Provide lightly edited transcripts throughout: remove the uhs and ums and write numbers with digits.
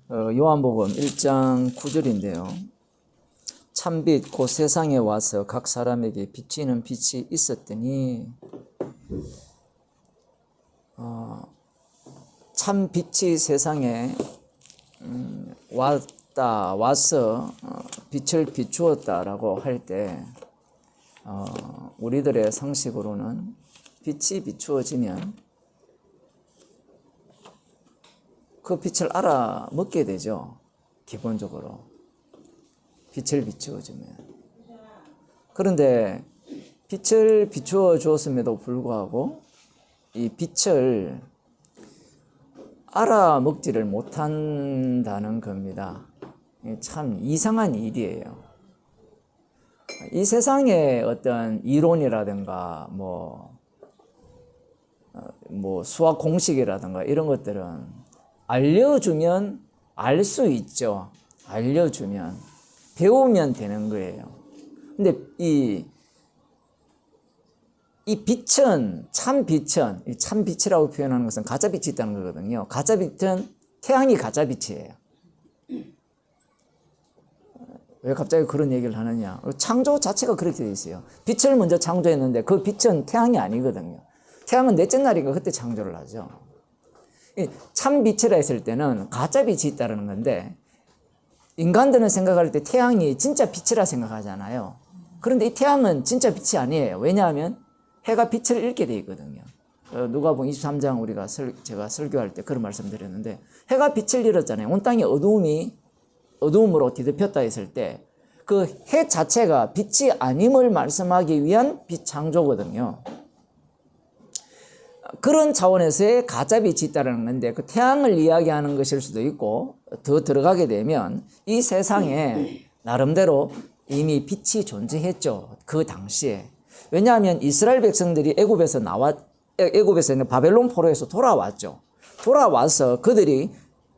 요한복음 1장 9절인데요. 참빛 곧 세상에 와서 각 사람에게 비치는 빛이 있었더니 참 빛이 세상에 와서 빛을 비추었다라고 할 때 우리들의 상식으로는 빛이 비추어지면 그 빛을 알아먹게 되죠. 기본적으로 빛을 비추어주면. 그런데 빛을 비추어 주었음에도 불구하고 이 빛을 알아먹지를 못한다는 겁니다. 참 이상한 일이에요. 이 세상의 어떤 이론이라든가 수학 공식이라든가 이런 것들은 알려주면 알 수 있죠. 알려주면 배우면 되는 거예요. 근데 이 빛은 참 빛이라고 표현하는 것은 가짜 빛이 있다는 거거든요. 가짜 빛은 태양이 가짜 빛이에요. 왜 갑자기 그런 얘기를 하느냐? 창조 자체가 그렇게 되어 있어요. 빛을 먼저 창조했는데 그 빛은 태양이 아니거든요. 태양은 넷째 날인가 그때 창조를 하죠. 참 빛이라 했을 때는 가짜 빛이 있다는 건데 인간들은 생각할 때 태양이 진짜 빛이라 생각하잖아요. 그런데 이 태양은 진짜 빛이 아니에요. 왜냐하면 해가 빛을 잃게 되어 있거든요. 누가복음 23장 제가 설교할 때 그런 말씀 드렸는데 해가 빛을 잃었잖아요. 온 땅이 어두움으로 뒤덮였다 했을 때 그 해 자체가 빛이 아님을 말씀하기 위한 빛 창조거든요. 그런 차원에서의 가짜 빛이 있다는 건데 그 태양을 이야기하는 것일 수도 있고 더 들어가게 되면 이 세상에 나름대로 이미 빛이 존재했죠. 그 당시에. 왜냐하면 이스라엘 백성들이 애굽에서 있는 바벨론 포로에서 돌아왔죠. 돌아와서 그들이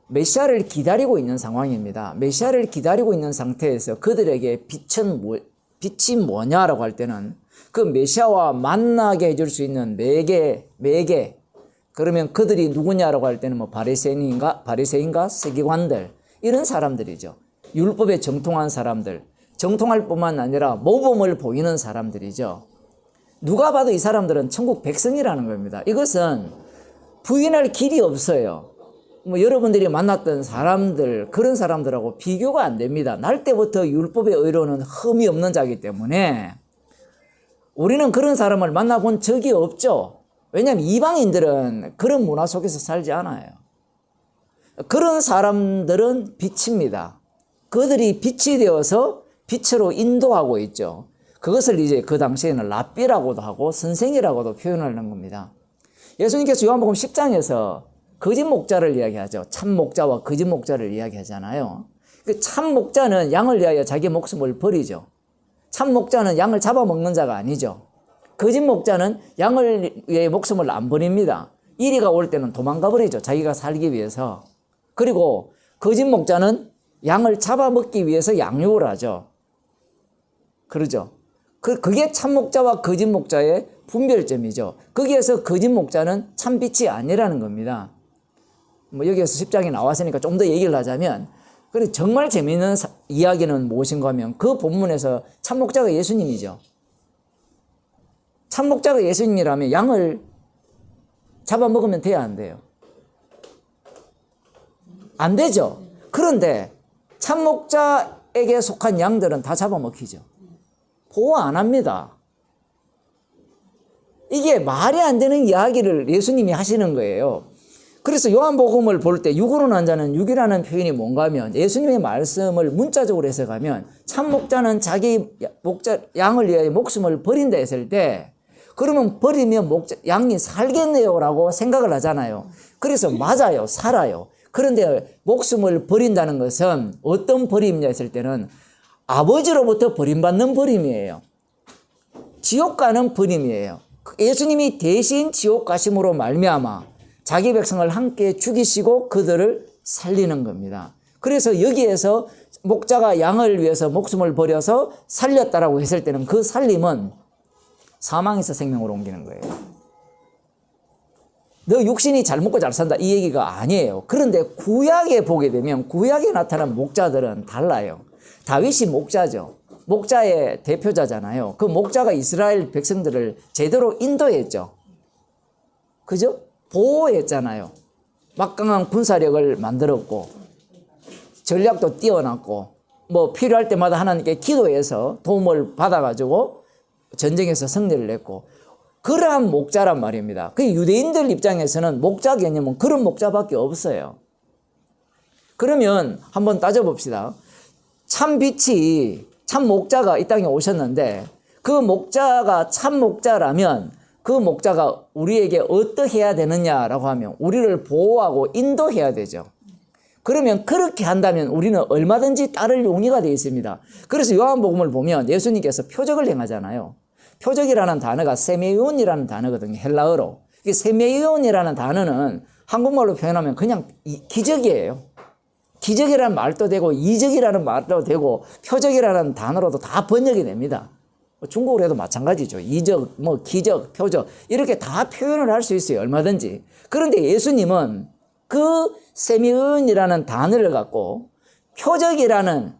메시아를 기다리고 있는 상황입니다. 메시아를 기다리고 있는 상태에서 그들에게 빛이 뭐냐라고 할 때는 그 메시아와 만나게 해줄 수 있는 매개. 그러면 그들이 누구냐라고 할 때는 바리새인과 서기관들 이런 사람들이죠. 율법에 정통한 사람들, 정통할 뿐만 아니라 모범을 보이는 사람들이죠. 누가 봐도 이 사람들은 천국 백성이라는 겁니다. 이것은 부인할 길이 없어요. 여러분들이 만났던 사람들, 그런 사람들하고 비교가 안 됩니다. 날 때부터 율법의 의로는 흠이 없는 자이기 때문에 우리는 그런 사람을 만나본 적이 없죠. 왜냐하면 이방인들은 그런 문화 속에서 살지 않아요. 그런 사람들은 빛입니다. 그들이 빛이 되어서 빛으로 인도하고 있죠. 그것을 이제 그 당시에는 랍비라고도 하고 선생이라고도 표현하는 겁니다. 예수님께서 요한복음 10장에서 거짓 목자를 이야기하죠. 참 목자와 거짓 목자를 이야기하잖아요. 그 참 목자는 양을 위하여 자기 목숨을 버리죠. 참 목자는 양을 잡아먹는 자가 아니죠. 거짓 목자는 양을 위해 목숨을 안 버립니다. 이리가 올 때는 도망가 버리죠. 자기가 살기 위해서. 그리고 거짓 목자는 양을 잡아먹기 위해서 양육을 하죠. 그러죠. 그게 참 목자와 거짓 목자의 분별점이죠. 거기에서 거짓 목자는 참 빛이 아니라는 겁니다. 여기에서 10장이 나왔으니까 좀 더 얘기를 하자면, 그리고 정말 재미있는 이야기는 무엇인가 하면 그 본문에서 참 목자가 예수님이죠. 참 목자가 예수님이라면 양을 잡아먹으면 돼야 안 돼요? 안 되죠. 그런데 참 목자에게 속한 양들은 다 잡아먹히죠. 보호 안 합니다. 이게 말이 안 되는 이야기를 예수님이 하시는 거예요. 그래서 요한복음을 볼 때 육으로 난 자는 육이라는 표현이 뭔가 하면 예수님의 말씀을 문자적으로 해석하면 참 목자는 자기 양을 위하여 목숨을 버린다 했을 때 그러면 버리면 양이 살겠네요 라고 생각을 하잖아요. 그래서 맞아요. 살아요. 그런데 목숨을 버린다는 것은 어떤 버림이냐 했을 때는 아버지로부터 버림받는 버림이에요. 지옥 가는 버림이에요. 예수님이 대신 지옥 가심으로 말미암아 자기 백성을 함께 죽이시고 그들을 살리는 겁니다. 그래서 여기에서 목자가 양을 위해서 목숨을 버려서 살렸다라고 했을 때는 그 살림은 사망에서 생명으로 옮기는 거예요. 너 육신이 잘 먹고 잘 산다 이 얘기가 아니에요. 그런데 구약에 보게 되면 구약에 나타난 목자들은 달라요. 다윗이 목자죠. 목자의 대표자잖아요. 그 목자가 이스라엘 백성들을 제대로 인도했죠. 그죠? 보호했잖아요. 막강한 군사력을 만들었고 전략도 뛰어났고 뭐 필요할 때마다 하나님께 기도해서 도움을 받아가지고 전쟁에서 승리를 냈고 그러한 목자란 말입니다. 그 유대인들 입장에서는 목자 개념은 그런 목자밖에 없어요. 그러면 한번 따져봅시다. 참 빛이 참 목자가 이 땅에 오셨는데 그 목자가 참 목자라면 그 목자가 우리에게 어떻게 해야 되느냐라고 하면 우리를 보호하고 인도해야 되죠. 그러면 그렇게 한다면 우리는 얼마든지 따를 용의가 되어 있습니다. 그래서 요한복음을 보면 예수님께서 표적을 행하잖아요. 표적이라는 단어가 세메이온이라는 단어거든요. 헬라어로. 이게 세메이온이라는 단어는 한국말로 표현하면 그냥 기적이에요. 기적이라는 말도 되고 이적이라는 말도 되고 표적이라는 단어로도 다 번역이 됩니다. 중국어로 해도 마찬가지죠. 이적, 뭐 기적, 표적 이렇게 다 표현을 할 수 있어요. 얼마든지. 그런데 예수님은 그 세미은이라는 단어를 갖고 표적이라는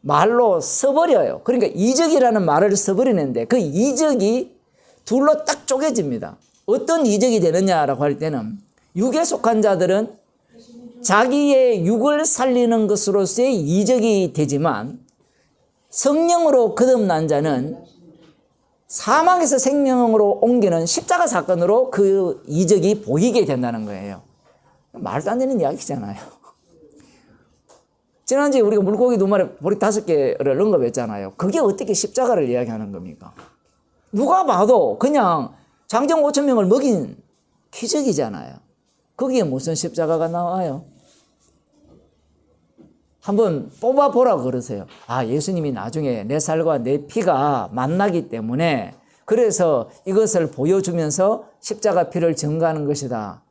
말로 써버려요. 그러니까 이적이라는 말을 써버리는데 그 이적이 둘로 딱 쪼개집니다. 어떤 이적이 되느냐라고 할 때는 육에 속한 자들은 자기의 육을 살리는 것으로서의 이적이 되지만 성령으로 거듭난 자는 사망에서 생명으로 옮기는 십자가 사건으로 그 이적이 보이게 된다는 거예요. 말도 안 되는 이야기잖아요. 지난주에 우리가 물고기 2마리, 보리 5개를 언급했잖아요. 그게 어떻게 십자가를 이야기하는 겁니까? 누가 봐도 그냥 장정 5천 명을 먹인 기적이잖아요. 거기에 무슨 십자가가 나와요? 한번 뽑아보라 그러세요. 아, 예수님이 나중에 내 살과 내 피가 만나기 때문에 그래서 이것을 보여주면서 십자가 피를 증거하는 것이다.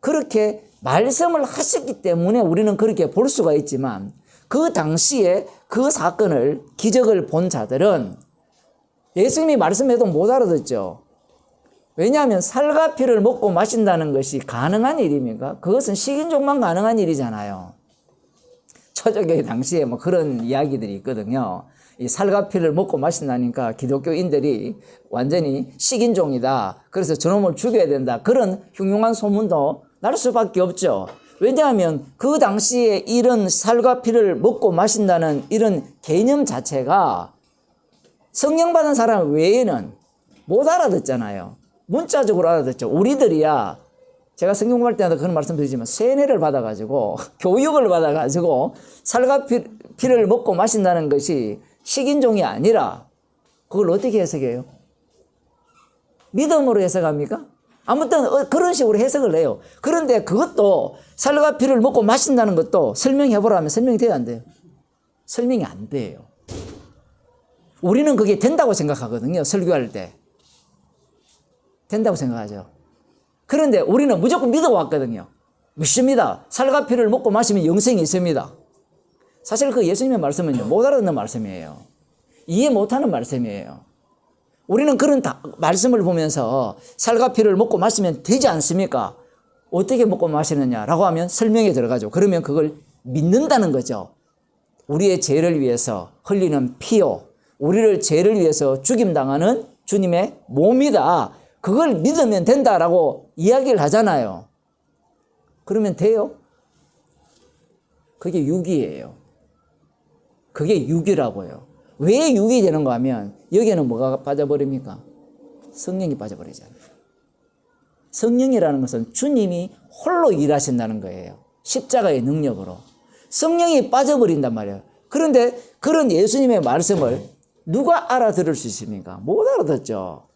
그렇게 말씀을 하셨기 때문에 우리는 그렇게 볼 수가 있지만 그 당시에 그 사건을 기적을 본 자들은 예수님이 말씀해도 못 알아듣죠. 왜냐하면 살과 피를 먹고 마신다는 것이 가능한 일입니까? 그것은 식인종만 가능한 일이잖아요. 초대교회 당시에 뭐 그런 이야기들이 있거든요. 이 살과 피를 먹고 마신다니까 기독교인들이 완전히 식인종이다. 그래서 저놈을 죽여야 된다. 그런 흉흉한 소문도 날 수밖에 없죠. 왜냐하면 그 당시에 이런 살과 피를 먹고 마신다는 이런 개념 자체가 성령 받은 사람 외에는 못 알아듣잖아요. 문자적으로 알아듣죠. 우리들이야 제가 성경 공부할 때마다 그런 말씀 드리지만 세뇌를 받아가지고 교육을 받아가지고 살과 피를 먹고 마신다는 것이 식인종이 아니라 그걸 어떻게 해석해요? 믿음으로 해석합니까? 아무튼 그런 식으로 해석을 해요. 그런데 그것도 살과 피를 먹고 마신다는 것도 설명해보라면 설명이 돼요, 안 돼요? 설명이 안 돼요. 우리는 그게 된다고 생각하거든요, 설교할 때. 된다고 생각하죠. 그런데 우리는 무조건 믿어왔거든요. 믿습니다. 살과 피를 먹고 마시면 영생이 있습니다. 사실 그 예수님의 말씀은요, 못 알아듣는 말씀이에요. 이해 못하는 말씀이에요. 우리는 그런 말씀을 보면서 살과 피를 먹고 마시면 되지 않습니까? 어떻게 먹고 마시느냐라고 하면 설명에 들어가죠. 그러면 그걸 믿는다는 거죠. 우리의 죄를 위해서 흘리는 피요, 우리를 죄를 위해서 죽임당하는 주님의 몸이다. 그걸 믿으면 된다라고 이야기를 하잖아요. 그러면 돼요? 그게 육이에요. 그게 육이라고요. 왜 육이 되는가 하면 여기에는 뭐가 빠져버립니까? 성령이 빠져버리잖아요. 성령이라는 것은 주님이 홀로 일하신다는 거예요. 십자가의 능력으로. 성령이 빠져버린단 말이에요. 그런데 그런 예수님의 말씀을 누가 알아들을 수 있습니까? 못 알아듣죠.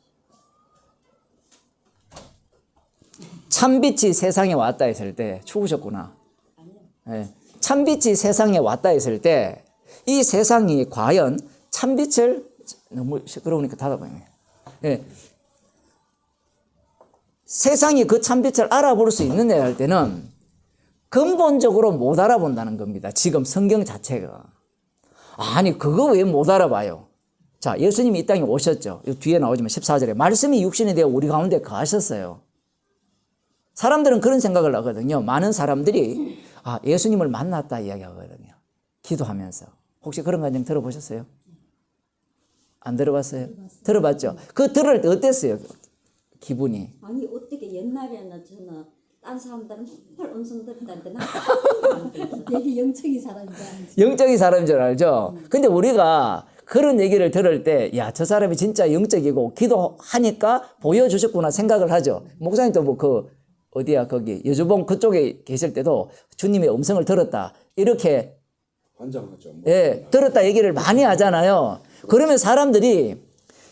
참빛이 세상에 왔다 했을 때 추우셨구나. 네. 참빛이 세상에 왔다 했을 때 이 세상이 과연 참빛을 너무 시끄러우니까 닫아봐요. 네. 세상이 그 참빛을 알아볼 수 있느냐 할 때는 근본적으로 못 알아본다는 겁니다. 지금 성경 자체가. 아니 그거 왜 못 알아봐요? 자, 예수님이 이 땅에 오셨죠. 뒤에 나오지만 14절에 말씀이 육신이 되어 우리 가운데 거하셨어요. 사람들은 그런 생각을 하거든요. 많은 사람들이 예수님을 만났다 이야기하거든요. 기도하면서. 혹시 그런 과정 들어보셨어요? 안 들어봤어요? 들어봤죠? 그거 들을 때 어땠어요? 기분이? 아니 어떻게 옛날에는 저는 딴 사람들은 정말 음성 들었다는데 나 되게 영적인 사람인 줄 알지. 영적인 사람인 줄 알죠? 근데 우리가 그런 얘기를 들을 때, 야, 저 사람이 진짜 영적이고 기도하니까 보여주셨구나 생각을 하죠. 목사님도 거기, 여주봉 그쪽에 계실 때도 주님의 음성을 들었다. 이렇게, 환장하죠. 예, 들었다 얘기를 많이 하잖아요. 그러면 사람들이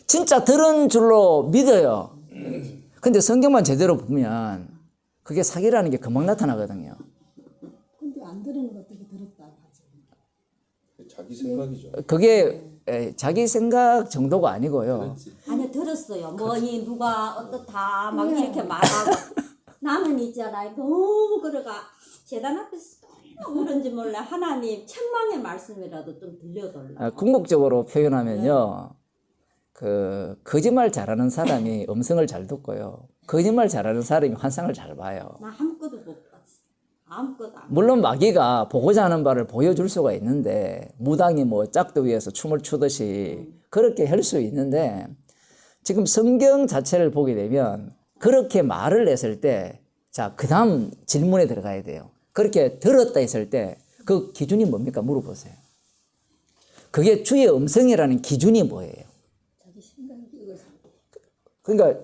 진짜 들은 줄로 믿어요. 근데 성경만 제대로 보면 그게 사기라는 게 금방 나타나거든요. 근데 안 들은 걸 어떻게 들었다 하지? 자기 생각이죠. 그게 자기 생각 정도가 아니고요. 아니 들었어요. 뭐니 누가 어떻다 막 이렇게 말하고 나는 있잖아요. 너무 그러가 재단 앞에서 너무 그런지 몰라 하나님 천망의 말씀이라도 좀 들려달라. 궁극적으로 표현하면요. 거짓말 잘하는 사람이 음성을 잘 듣고요. 거짓말 잘하는 사람이 환상을 잘 봐요. 나 아무것도 못 봤어. 아무것도 안. 물론 마귀가 보고자 하는 바를 보여줄 수가 있는데 무당이 짝도 위에서 춤을 추듯이 그렇게 할 수 있는데 지금 성경 자체를 보게 되면 그렇게 말을 했을 때 자, 그 다음 질문에 들어가야 돼요. 그렇게 들었다 했을 때 그 기준이 뭡니까? 물어보세요. 그게 주의 음성이라는 기준이 뭐예요? 자기 생각이 이거지. 그러니까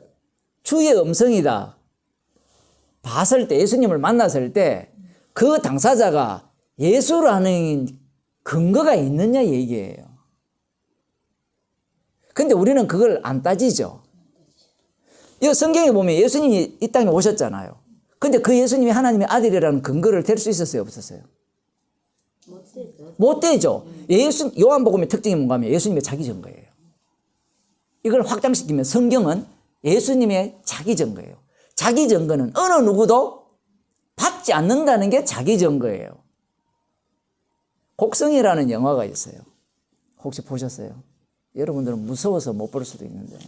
주의 음성이다. 봤을 때 예수님을 만났을 때 그 당사자가 예수라는 근거가 있느냐 얘기예요. 근데 우리는 그걸 안 따지죠. 이 성경에 보면 예수님이 이 땅에 오셨잖아요. 근데 그 예수님이 하나님의 아들이라는 근거를 댈 수 있었어요, 없었어요? 못 되죠. 못 되죠. 요한복음의 특징이 뭔가 하면 예수님의 자기 증거예요. 이걸 확장시키면 성경은 예수님의 자기 증거예요. 자기 증거는 어느 누구도 받지 않는다는 게 자기 증거예요. 곡성이라는 영화가 있어요. 혹시 보셨어요? 여러분들은 무서워서 못 볼 수도 있는데.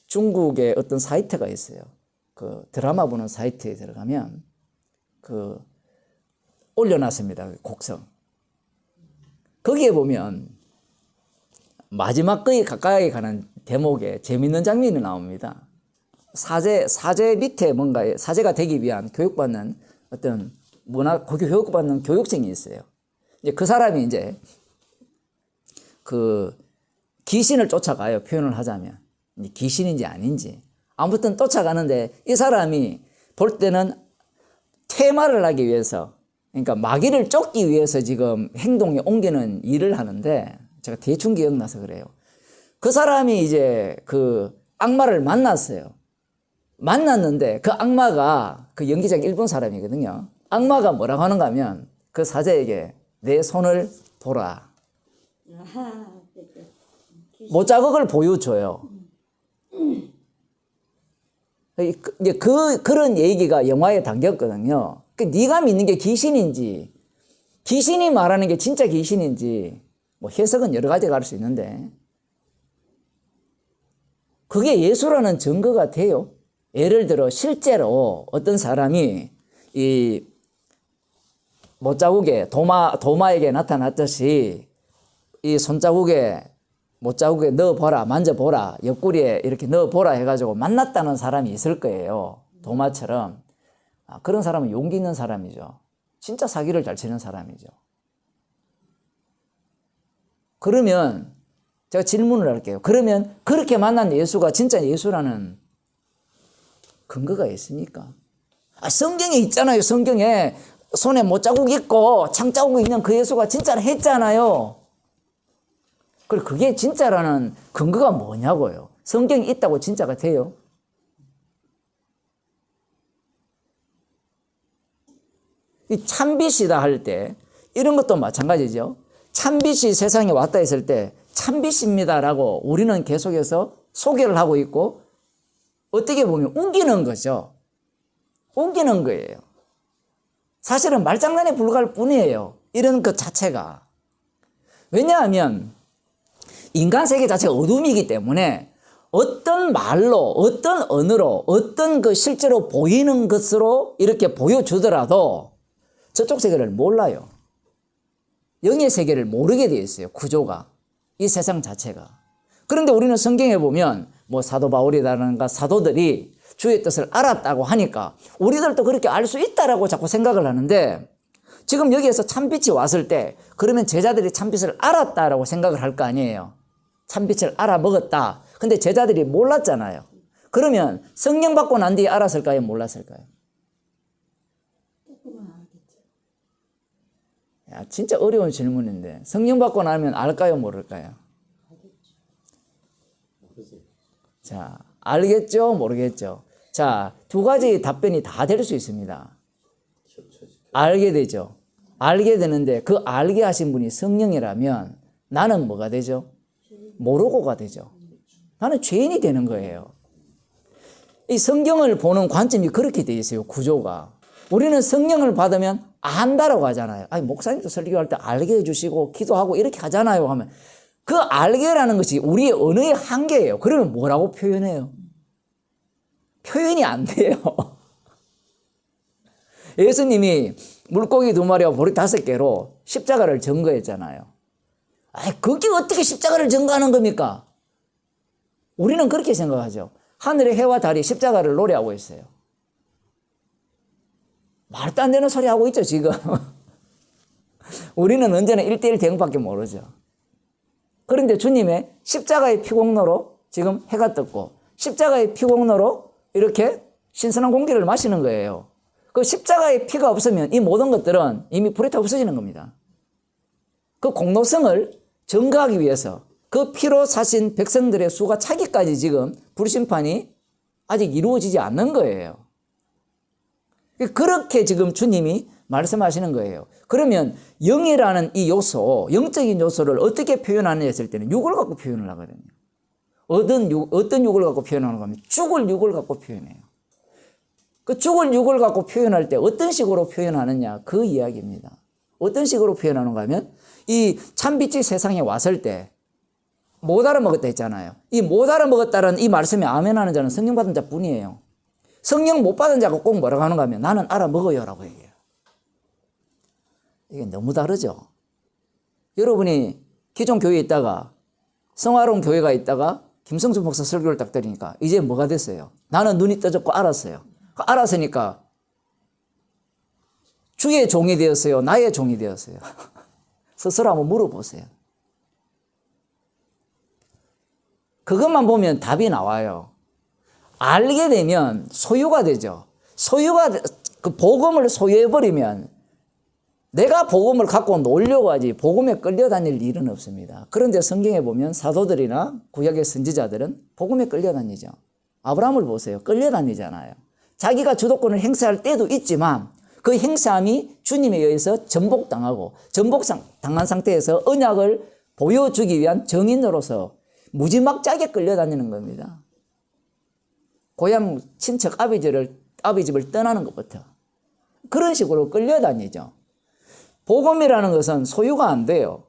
중국의 어떤 사이트가 있어요. 드라마 보는 사이트에 들어가면 올려놨습니다. 곡성. 거기에 보면 마지막 거의 가까이 가는 대목에 재밌는 장면이 나옵니다. 사제 밑에 뭔가 사제가 되기 위한 교육받는 어떤 교육받는 교육생이 있어요. 이제 그 사람이 이제 귀신을 쫓아가요. 표현을 하자면. 귀신인지 아닌지. 아무튼 쫓아가는데 이 사람이 볼 때는 퇴마를 하기 위해서 그러니까 마귀를 쫓기 위해서 지금 행동에 옮기는 일을 하는데 제가 대충 기억나서 그래요. 그 사람이 이제 악마를 만났어요. 만났는데 그 악마가 연기자가 일본 사람이거든요. 악마가 뭐라고 하는가 하면 그 사제에게 내 손을 보라. 못자국을 보여줘요. 그런 얘기가 영화에 담겼거든요. 네가 믿는 게 귀신인지 귀신이 말하는 게 진짜 귀신인지 해석은 여러 가지가 할 수 있는데 그게 예수라는 증거가 돼요. 예를 들어 실제로 어떤 사람이 이 못자국에 도마에게 나타났듯이 이 못자국에 넣어보라, 만져보라, 옆구리에 이렇게 넣어보라 해가지고 만났다는 사람이 있을 거예요. 도마처럼. 그런 사람은 용기 있는 사람이죠. 진짜 사기를 잘 치는 사람이죠. 그러면 제가 질문을 할게요. 그러면 그렇게 만난 예수가 진짜 예수라는 근거가 있습니까? 성경에 있잖아요. 성경에 손에 못자국 있고 창자국 있는 그 예수가 진짜로 했잖아요. 그리고 그게 진짜라는 근거가 뭐냐고요. 성경이 있다고 진짜가 돼요? 이 참빛이다 할 때 이런 것도 마찬가지죠. 참빛이 세상에 왔다 했을 때 참빛입니다라고 우리는 계속해서 소개를 하고 있고 어떻게 보면 우기는 거죠. 우기는 거예요. 사실은 말장난에 불과할 뿐이에요. 이런 것 자체가. 왜냐하면 인간 세계 자체가 어둠이기 때문에 어떤 말로, 어떤 언어로, 어떤 그 실제로 보이는 것으로 이렇게 보여주더라도 저쪽 세계를 몰라요. 영의 세계를 모르게 되어 있어요. 구조가. 이 세상 자체가. 그런데 우리는 성경에 보면 뭐 사도 바울이라든가 사도들이 주의 뜻을 알았다고 하니까 우리들도 그렇게 알 수 있다라고 자꾸 생각을 하는데 지금 여기에서 참빛이 왔을 때 그러면 제자들이 참빛을 알았다라고 생각을 할 거 아니에요. 참빛을 알아먹었다. 근데 제자들이 몰랐잖아요. 그러면 성령 받고 난 뒤에 알았을까요? 몰랐을까요? 조금은 알겠죠. 야, 진짜 어려운 질문인데 성령 받고 나면 알까요? 모를까요? 자, 알겠죠? 모르겠죠? 자, 두 가지 답변이 다 될 수 있습니다. 알게 되죠. 알게 되는데 그 알게 하신 분이 성령이라면 나는 뭐가 되죠? 모르고가 되죠. 나는 죄인이 되는 거예요. 이 성경을 보는 관점이 그렇게 돼 있어요. 구조가. 우리는 성령을 받으면 안다라고 하잖아요. 아니, 목사님도 설교할 때 알게 해주시고 기도하고 이렇게 하잖아요 하면 그 알게라는 것이 우리의 언어의 한계예요. 그러면 뭐라고 표현해요? 표현이 안 돼요. 예수님이 물고기 2마리와 보리 5개로 십자가를 증거했잖아요. 아이, 그게 어떻게 십자가를 증거하는 겁니까? 우리는 그렇게 생각하죠. 하늘의 해와 달이 십자가를 노래하고 있어요. 말도 안 되는 소리 하고 있죠, 지금. 우리는 언제나 1대1 대응밖에 모르죠. 그런데 주님의 십자가의 피공로로 지금 해가 떴고 십자가의 피공로로 이렇게 신선한 공기를 마시는 거예요. 그 십자가의 피가 없으면 이 모든 것들은 이미 불에 타 없어지는 겁니다. 그 공로성을 증거하기 위해서 그 피로 사신 백성들의 수가 차기까지 지금 불심판이 아직 이루어지지 않는 거예요. 그렇게 지금 주님이 말씀하시는 거예요. 그러면 영이라는 이 요소, 영적인 요소를 어떻게 표현하느냐 했을 때는 육을 갖고 표현을 하거든요. 어떤 육을 갖고 표현하는가 하면 죽을 육을 갖고 표현해요. 그 죽을 육을 갖고 표현할 때 어떤 식으로 표현하느냐 그 이야기입니다. 어떤 식으로 표현하는가 하면 이 참빛이 세상에 왔을 때 못 알아먹었다 했잖아요. 이 못 알아먹었다는 이 말씀에 아멘하는 자는 성령 받은 자뿐이에요. 성령 못 받은 자가 꼭 뭐라고 하는가 하면 나는 알아먹어요라고 얘기해요. 이게 너무 다르죠. 여러분이 기존 교회에 있다가 성화롱 교회가 있다가 김성수 목사 설교를 딱 들으니까 이제 뭐가 됐어요? 나는 눈이 떠졌고 알았어요. 알았으니까 주의 종이 되었어요? 나의 종이 되었어요? 스스로 한번 물어보세요. 그것만 보면 답이 나와요. 알게 되면 소유가 되죠. 그 복음을 소유해버리면 내가 복음을 갖고 놀려고 하지 복음에 끌려다닐 일은 없습니다. 그런데 성경에 보면 사도들이나 구약의 선지자들은 복음에 끌려다니죠. 아브라함을 보세요. 끌려다니잖아요. 자기가 주도권을 행사할 때도 있지만 그 행사함이 주님에 의해서 전복당하고 전복당한 상태에서 언약을 보여주기 위한 정인으로서 무지막지하게 끌려다니는 겁니다. 고향 친척 아비 집을 떠나는 것부터 그런 식으로 끌려다니죠. 복음이라는 것은 소유가 안 돼요.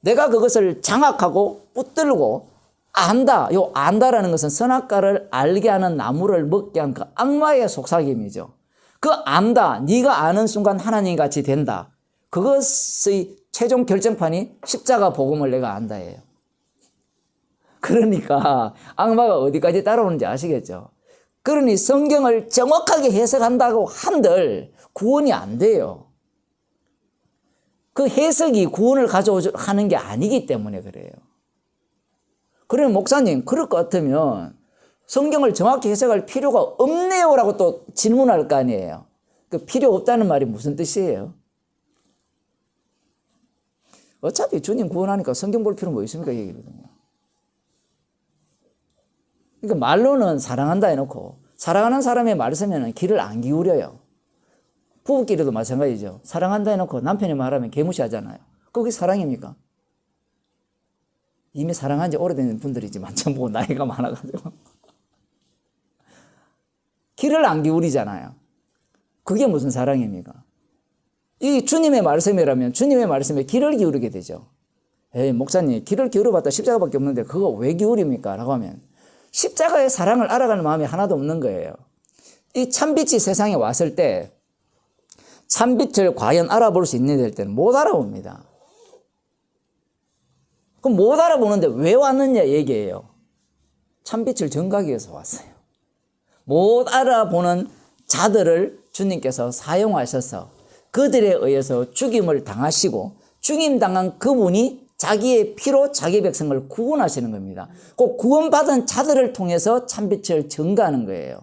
내가 그것을 장악하고 붙들고 안다. 요 안다라는 것은 선악과를 알게 하는 나무를 먹게 한 그 악마의 속삭임이죠. 그 안다. 네가 아는 순간 하나님 같이 된다. 그것의 최종 결정판이 십자가 복음을 내가 안다예요. 그러니까 악마가 어디까지 따라오는지 아시겠죠? 그러니 성경을 정확하게 해석한다고 한들 구원이 안 돼요. 그 해석이 구원을 가져오는 게 아니기 때문에 그래요. 그러면 목사님 그럴 것 같으면 성경을 정확히 해석할 필요가 없네요 라고 또 질문할 거 아니에요. 그 필요 없다는 말이 무슨 뜻이에요? 어차피 주님 구원하니까 성경 볼 필요 뭐 있습니까? 얘기거든요. 그러니까 말로는 사랑한다 해놓고 사랑하는 사람의 말 쓰면 귀를 안 기울여요. 부부끼리도 마찬가지죠. 사랑한다 해놓고 남편이 말하면 개무시하잖아요. 그게 사랑입니까? 이미 사랑한 지 오래된 분들이지만 전부 나이가 많아가지고 귀를 안 기울이잖아요. 그게 무슨 사랑입니까? 이 주님의 말씀이라면 주님의 말씀에 귀를 기울이게 되죠. 에이 목사님 귀를 기울여봤다 십자가밖에 없는데 그거 왜 기울입니까? 라고 하면 십자가의 사랑을 알아가는 마음이 하나도 없는 거예요. 이 참빛이 세상에 왔을 때 참빛을 과연 알아볼 수 있는 될 때는 못 알아봅니다. 그럼 못 알아보는데 왜 왔느냐 얘기예요. 참빛을 전가하기 위해서 왔어요. 못 알아보는 자들을 주님께서 사용하셔서 그들에 의해서 죽임을 당하시고 죽임당한 그분이 자기의 피로 자기 백성을 구원하시는 겁니다. 그 구원받은 자들을 통해서 참빛을 전가하는 거예요.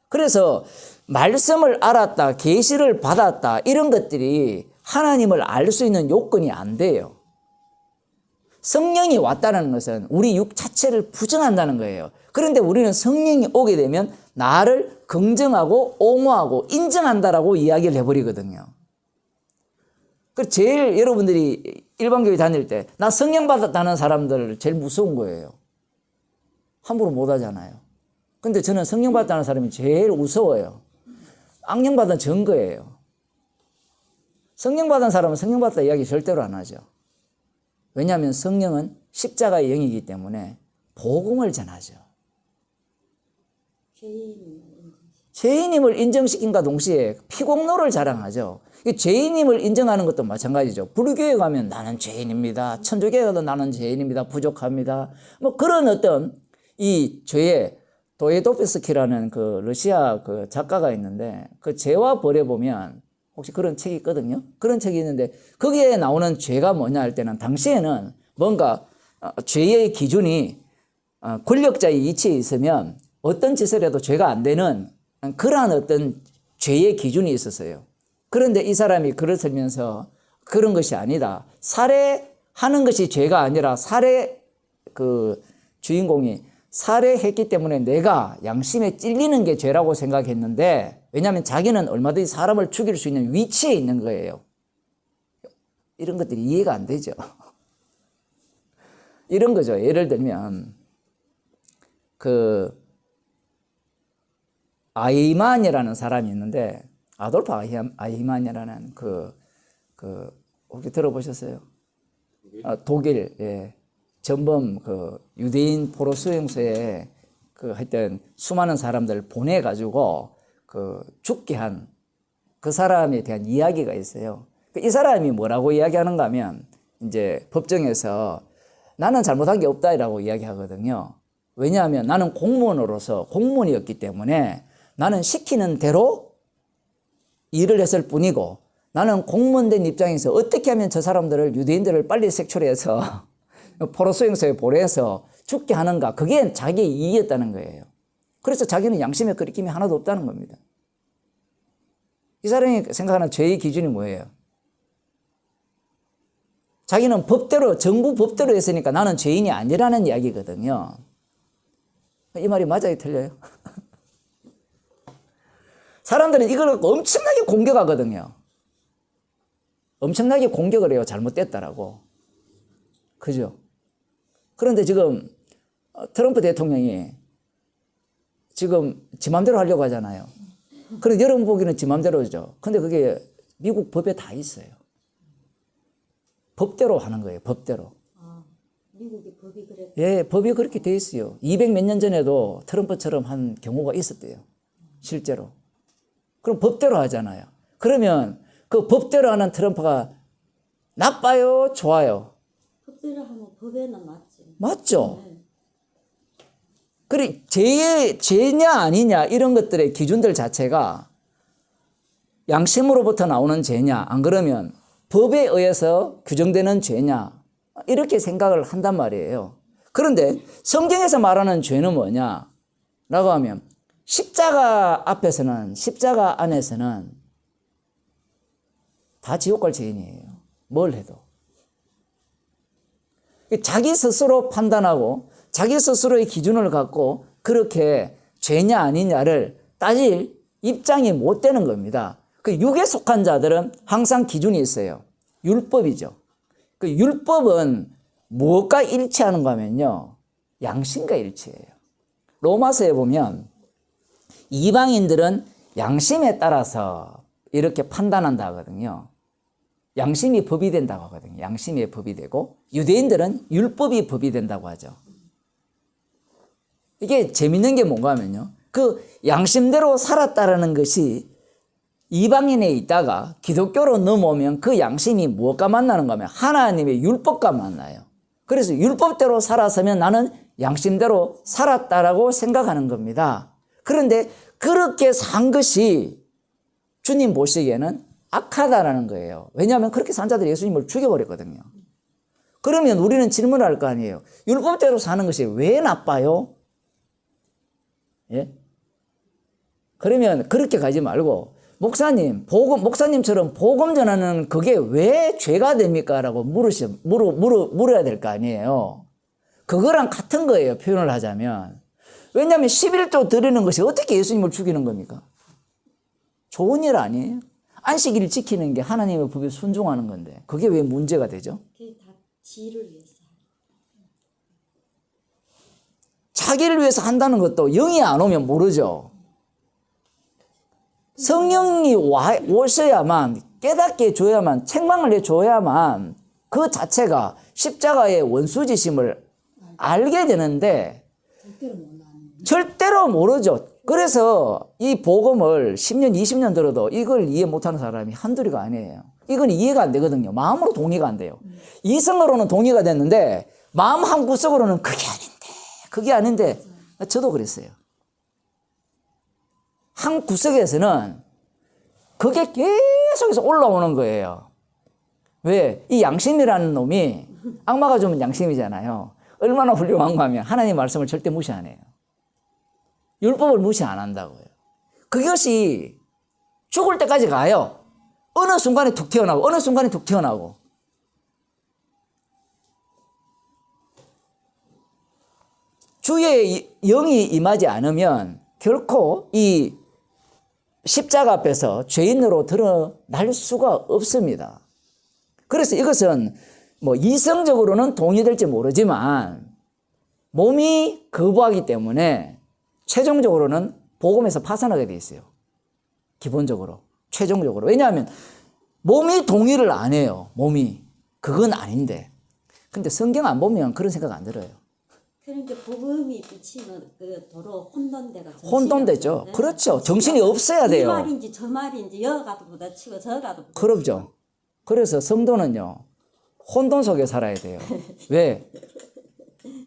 그래서 말씀을 알았다, 계시를 받았다 이런 것들이 하나님을 알 수 있는 요건이 안 돼요. 성령이 왔다는 것은 우리 육 자체를 부정한다는 거예요. 그런데 우리는 성령이 오게 되면 나를 긍정하고 옹호하고 인정한다라고 이야기를 해버리거든요. 그 제일 여러분들이 일반교회 다닐 때 나 성령 받았다는 사람들 제일 무서운 거예요. 함부로 못 하잖아요. 근데 저는 성령 받았다는 사람이 제일 무서워요. 악령 받은 증거예요. 성령 받은 사람은 성령 받았다 이야기 절대로 안 하죠. 왜냐하면 성령은 십자가의 영이기 때문에 복음을 전하죠. 죄인임을 인정시킨과 동시에 피공로를 자랑하죠. 죄인임을 인정하는 것도 마찬가지죠. 불교에 가면 나는 죄인입니다. 천주교에 가도 나는 죄인입니다. 부족합니다. 뭐 그런 어떤 이 죄의 도에도프스키라는 그 러시아 그 작가가 있는데 그 죄와 벌에 보면 혹시 그런 책이 있거든요. 그런 책이 있는데 거기에 나오는 죄가 뭐냐 할 때는 당시에는 뭔가 죄의 기준이 권력자의 위치에 있으면 어떤 짓을 해도 죄가 안 되는 그러한 어떤 죄의 기준이 있었어요. 그런데 이 사람이 글을 쓰면서 그런 것이 아니다. 살해하는 것이 죄가 아니라 그 주인공이 살해했기 때문에 내가 양심에 찔리는 게 죄라고 생각했는데 왜냐하면 자기는 얼마든지 사람을 죽일 수 있는 위치에 있는 거예요. 이런 것들이 이해가 안 되죠. 이런 거죠. 예를 들면 그 아이만이라는 사람이 있는데 아돌프 아이만이라는 혹시 들어보셨어요? 독일 전범 그 유대인 포로 수용소에 그 하여튼 수많은 사람들 보내가지고 그 죽게 한 그 사람에 대한 이야기가 있어요. 이 사람이 뭐라고 이야기하는가 하면 이제 법정에서 나는 잘못한 게 없다라고 이야기하거든요. 왜냐하면 나는 공무원으로서 공무원이었기 때문에 나는 시키는 대로 일을 했을 뿐이고 나는 공무원된 입장에서 어떻게 하면 저 사람들을 유대인들을 빨리 색출해서 포로 수용소에 보내서 죽게 하는가 그게 자기의 이익이었다는 거예요. 그래서 자기는 양심에 거리낌이 하나도 없다는 겁니다. 이 사람이 생각하는 죄의 기준이 뭐예요? 자기는 법대로 정부 법대로 했으니까 나는 죄인이 아니라는 이야기거든요. 이 말이 맞아요? 틀려요? 사람들은 이걸 갖고 엄청나게 공격하거든요. 엄청나게 공격을 해요. 잘못됐다라고. 그죠? 그런데 지금 트럼프 대통령이 지금 지 맘대로 하려고 하잖아요. 그런데 여러분 보기에는 지 맘대로죠. 근데 그게 미국 법에 다 있어요. 법대로 하는 거예요. 법대로. 미국의 법이 그래. 예, 법이 그렇게 돼 있어요. 200 몇 년 전에도 트럼프처럼 한 경우가 있었대요. 실제로. 그럼 법대로 하잖아요. 그러면 그 법대로 하는 트럼프가 나빠요? 좋아요? 법대로 하면 법에는 맞지. 맞죠? 그래, 죄냐 아니냐 이런 것들의 기준들 자체가 양심으로부터 나오는 죄냐 안 그러면 법에 의해서 규정되는 죄냐 이렇게 생각을 한단 말이에요. 그런데 성경에서 말하는 죄는 뭐냐 라고 하면 십자가 앞에서는 십자가 안에서는 다 지옥 갈 죄인이에요. 뭘 해도. 자기 스스로 판단하고 자기 스스로의 기준을 갖고 그렇게 죄냐 아니냐를 따질 입장이 못 되는 겁니다. 그 육에 속한 자들은 항상 기준이 있어요. 율법이죠. 그 율법은 무엇과 일치하는가 하면요. 양심과 일치해요. 로마서에 보면 이방인들은 양심에 따라서 이렇게 판단한다 하거든요. 양심이 법이 된다고 하거든요. 양심이 법이 되고 유대인들은 율법이 법이 된다고 하죠. 이게 재밌는 게 뭔가 하면요. 그 양심대로 살았다라는 것이 이방인에 있다가 기독교로 넘어오면 그 양심이 무엇과 만나는 거면 하나님의 율법과 만나요. 그래서 율법대로 살았으면 나는 양심대로 살았다라고 생각하는 겁니다. 그런데 그렇게 산 것이 주님 보시기에는 악하다라는 거예요. 왜냐하면 그렇게 산 자들이 예수님을 죽여버렸거든요. 그러면 우리는 질문을 할 거 아니에요. 율법대로 사는 것이 왜 나빠요? 예? 그러면 그렇게 가지 말고 목사님처럼 복음 전하는 그게 왜 죄가 됩니까? 라고 물어야 될 거 아니에요. 그거랑 같은 거예요. 표현을 하자면. 왜냐하면 11조 드리는 것이 어떻게 예수님을 죽이는 겁니까? 좋은 일 아니에요? 안식일을 지키는 게 하나님의 법에 순종하는 건데 그게 왜 문제가 되죠? 그게 다 지를 위해서. 자기를 위해서 한다는 것도 영이 안 오면 모르죠. 성령이 오셔야만 깨닫게 해줘야만 책망을 해줘야만 그 자체가 십자가의 원수지심을 알게 되는데 절대로 몰라요. 절대로 모르죠. 그래서 이 복음을 10년 20년 들어도 이걸 이해 못하는 사람이 한둘이가 아니에요. 이건 이해가 안 되거든요. 마음으로 동의가 안 돼요. 이성으로는 동의가 됐는데 마음 한구석으로는 그게 아닌데 저도 그랬어요. 한 구석에서는 그게 계속해서 올라오는 거예요. 왜? 이 양심이라는 놈이 악마가 주면 양심이잖아요. 얼마나 훌륭한가 하면 하나님의 말씀을 절대 무시 안 해요. 율법을 무시 안 한다고요. 그것이 죽을 때까지 가요. 어느 순간에 툭 튀어나오고 어느 순간에 툭 튀어나오고. 주의 영이 임하지 않으면 결코 이 십자가 앞에서 죄인으로 드러날 수가 없습니다. 그래서 이것은 뭐 이성적으로는 동의될지 모르지만 몸이 거부하기 때문에 최종적으로는 복음에서 파산하게 돼 있어요. 기본적으로. 최종적으로. 왜냐하면 몸이 동의를 안 해요. 몸이. 그건 아닌데. 근데 성경 안 보면 그런 생각 안 들어요. 그러니까 복음이 비치면 그 도로 혼돈되가 혼돈되죠. 그렇죠. 정신이 없어야 돼요. 이 말인지 저 말인지 여가도 부딪히고 저가도 부딪히고. 그렇죠. 그래서 성도는요. 혼돈 속에 살아야 돼요. 왜?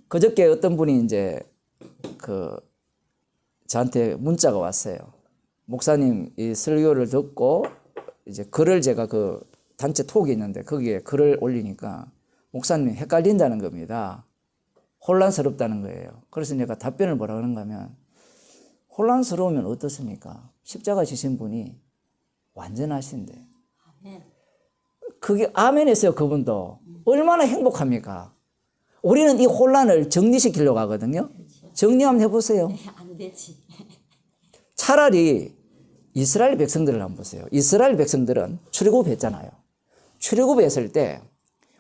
그저께 어떤 분이 이제 저한테 문자가 왔어요. 목사님 이 설교를 듣고 이제 글을 제가 그 단체 톡이 있는데 거기에 글을 올리니까 목사님이 헷갈린다는 겁니다. 혼란스럽다는 거예요. 그래서 내가 답변을 뭐라 그런가 하면 혼란스러우면 어떻습니까? 십자가 지신 분이 완전하신데. 그게 아멘 했어요. 그분도. 얼마나 행복합니까? 우리는 이 혼란을 정리시키려고 하거든요. 정리 한번 해보세요. 안 되지. 차라리 이스라엘 백성들을 한번 보세요. 이스라엘 백성들은 출애굽했잖아요. 출애굽했을 때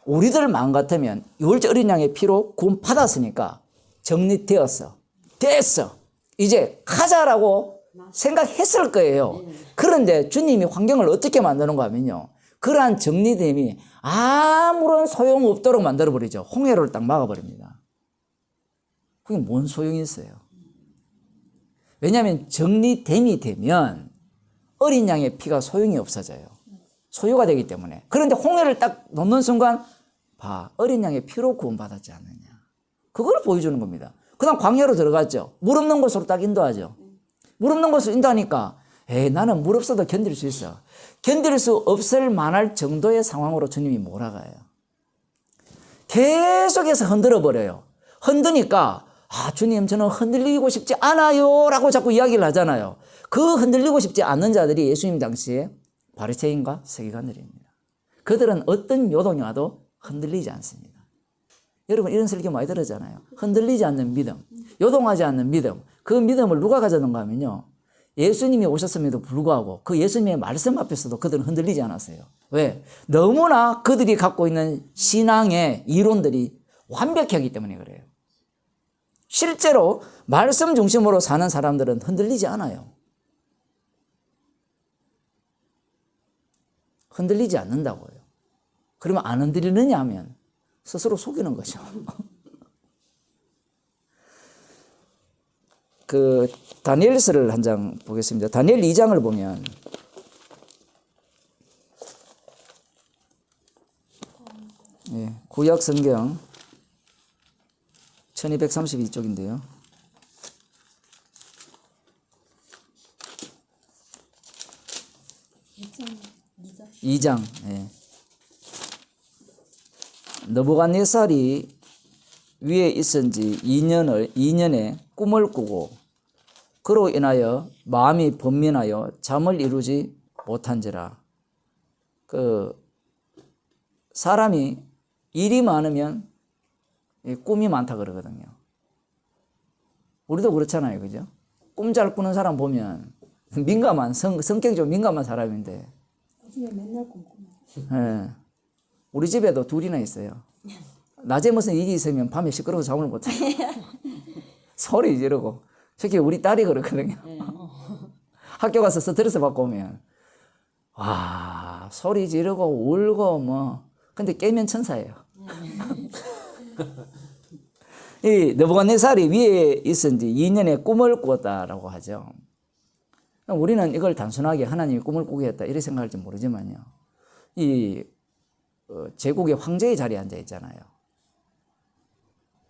우리들 마음 같으면 유월절 어린 양의 피로 구원 받았으니까 정리되었어. 됐어. 이제 가자라고 생각했을 거예요. 그런데 주님이 환경을 어떻게 만드는가 하면요. 그러한 정리됨이 아무런 소용없도록 만들어버리죠. 홍해를 딱 막아버립니다. 그게 뭔 소용이 있어요? 왜냐하면 정리됨이 되면 어린 양의 피가 소용이 없어져요. 소유가 되기 때문에. 그런데 홍해를 딱 놓는 순간 봐, 어린 양의 피로 구원받았지 않느냐. 그걸 보여주는 겁니다. 그 다음 광야로 들어갔죠. 물 없는 곳으로 딱 인도하죠. 물 없는 곳으로 인도하니까 나는 물 없어도 견딜 수 있어. 견딜 수 없을 만할 정도의 상황으로 주님이 몰아가요. 계속해서 흔들어버려요. 흔드니까 주님 저는 흔들리고 싶지 않아요 라고 자꾸 이야기를 하잖아요. 그 흔들리고 싶지 않는 자들이 예수님 당시에 바리새인과 서기관들입니다. 그들은 어떤 요동이 와도 흔들리지 않습니다. 여러분 이런 설교 많이 들었잖아요. 흔들리지 않는 믿음, 요동하지 않는 믿음. 그 믿음을 누가 가졌는가 하면요. 예수님이 오셨음에도 불구하고 그 예수님의 말씀 앞에서도 그들은 흔들리지 않았어요. 왜? 너무나 그들이 갖고 있는 신앙의 이론들이 완벽하기 때문에 그래요. 실제로 말씀 중심으로 사는 사람들은 흔들리지 않아요. 흔들리지 않는다고요. 그러면 안 흔들리느냐 하면 스스로 속이는 거죠. 그 다니엘서를 한 장 보겠습니다. 다니엘 2장을 보면 예, 구약 성경 1232쪽인데요. 2장. 예. 느부갓네살이 위에 있은 지 2년에 꿈을 꾸고 그로 인하여 마음이 번민하여 잠을 이루지 못한지라. 그 사람이 일이 많으면 꿈이 많다 그러거든요. 우리도 그렇잖아요, 그죠? 꿈 잘 꾸는 사람 보면 민감한 성격이 좀 민감한 사람인데. 나중에 맨날 꿈꾸네. 예. 우리 집에도 둘이나 있어요. 낮에 무슨 일이 있으면 밤에 시끄러워서 잠을 못 자요. 소리 지르고. 특히 우리 딸이 그렇거든요. 학교 가서 스트레스 받고 오면 와, 소리 지르고 울고 뭐. 근데 깨면 천사예요. 이 느부갓네살이 위에 있은 지 2년에 꿈을 꾸었다라고 하죠. 우리는 이걸 단순하게 하나님이 꿈을 꾸게 했다 이렇게 생각할지 모르지만요. 이 제국의 황제의 자리에 앉아 있잖아요.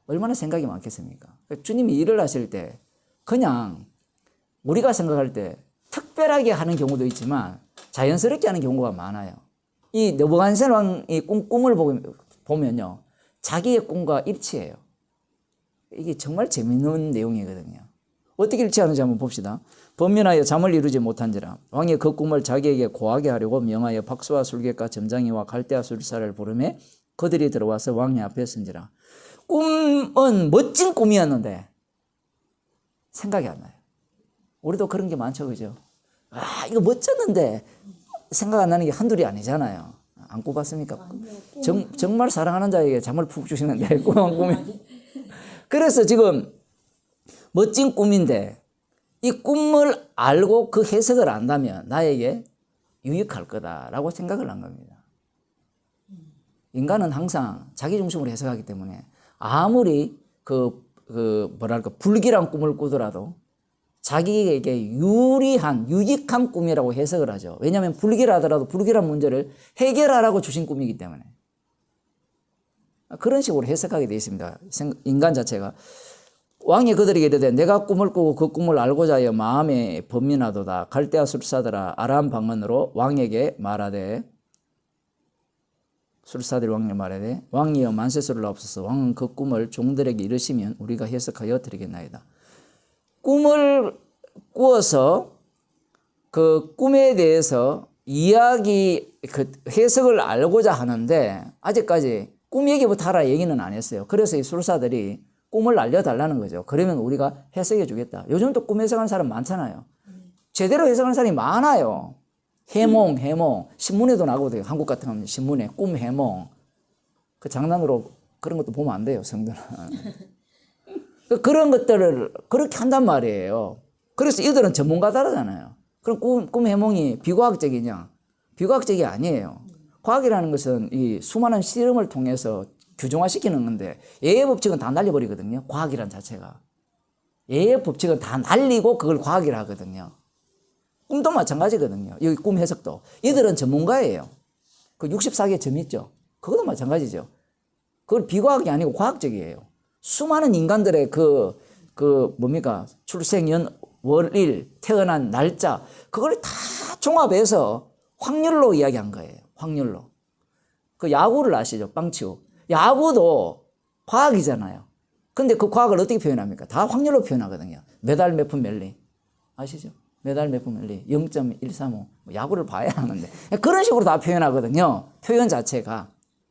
얼마나 생각이 많겠습니까? 주님이 일을 하실 때 그냥 우리가 생각할 때 특별하게 하는 경우도 있지만 자연스럽게 하는 경우가 많아요. 이 느부갓네살 왕이 꿈을 보면요. 자기의 꿈과 일치해요. 이게 정말 재밌는 내용이거든요. 어떻게 일치하는지 한번 봅시다. 번민하여 잠을 이루지 못한지라. 왕이 그 꿈을 자기에게 고하게 하려고 명하여 박수와 술객과 점장이와 갈대아 술사를 부르매 그들이 들어와서 왕의 앞에 선지라. 꿈은 멋진 꿈이었는데 생각이 안 나요. 우리도 그런 게 많죠, 그죠? 아, 이거 멋졌는데 생각 안 나는 게 한둘이 아니잖아요. 안 꿔봤습니까? 정말 사랑하는 자에게 잠을 푹 주시는데 꿈 안 꾸면. 그래서 지금 멋진 꿈인데 이 꿈을 알고 그 해석을 안다면 나에게 유익할 거다라고 생각을 한 겁니다. 인간은 항상 자기 중심으로 해석하기 때문에 아무리 뭐랄까 불길한 꿈을 꾸더라도 자기에게 유익한 꿈이라고 해석을 하죠. 왜냐하면 불길하더라도 불길한 문제를 해결하라고 주신 꿈이기 때문에. 그런 식으로 해석하게 되어 있습니다. 인간 자체가. 왕이 그들에게 이르되 내가 꿈을 꾸고 그 꿈을 알고자 하여 마음에 번민하도다. 갈대아 술사들아 아람 방언으로 왕에게 말하되 술사들이 왕에게 말하되 왕이여 만세수를 하옵소서. 왕은 그 꿈을 종들에게 이르시면 우리가 해석하여 드리겠나이다. 꿈을 꾸어서 그 꿈에 대해서 해석을 알고자 하는데 아직까지 꿈 얘기부터 하라 얘기는 안 했어요. 그래서 이 술사들이 꿈을 알려달라는 거죠. 그러면 우리가 해석해 주겠다. 요즘도 꿈 해석하는 사람 많잖아요. 제대로 해석하는 사람이 많아요. 해몽. 신문에도 나오거든요. 한국 같은 신문에 꿈 해몽. 그 장난으로 그런 것도 보면 안 돼요, 성도는. 그런 것들을 그렇게 한단 말이에요. 그래서 이들은 전문가다라잖아요. 그럼 꿈 해몽이 비과학적이냐? 비과학적이 아니에요. 과학이라는 것은 이 수많은 실험을 통해서 규정화시키는 건데 예의 법칙은 다 날려버리거든요. 과학이란 자체가. 예의 법칙은 다 날리고 그걸 과학이라 하거든요. 꿈도 마찬가지거든요. 여기 꿈 해석도. 이들은 전문가예요. 그 64개 점 있죠. 그것도 마찬가지죠. 그건 비과학이 아니고 과학적이에요. 수많은 인간들의 뭡니까? 출생연, 월일, 태어난 날짜, 그걸 다 종합해서 확률로 이야기한 거예요. 확률로. 그 야구를 아시죠? 빵치우. 야구도 과학이잖아요. 근데 그 과학을 어떻게 표현합니까? 다 확률로 표현하거든요. 매달 몇 푼 멜리. 아시죠? 매달 몇 푼 멜리. 0.135. 야구를 봐야 하는데. 그런 식으로 다 표현하거든요. 표현 자체가.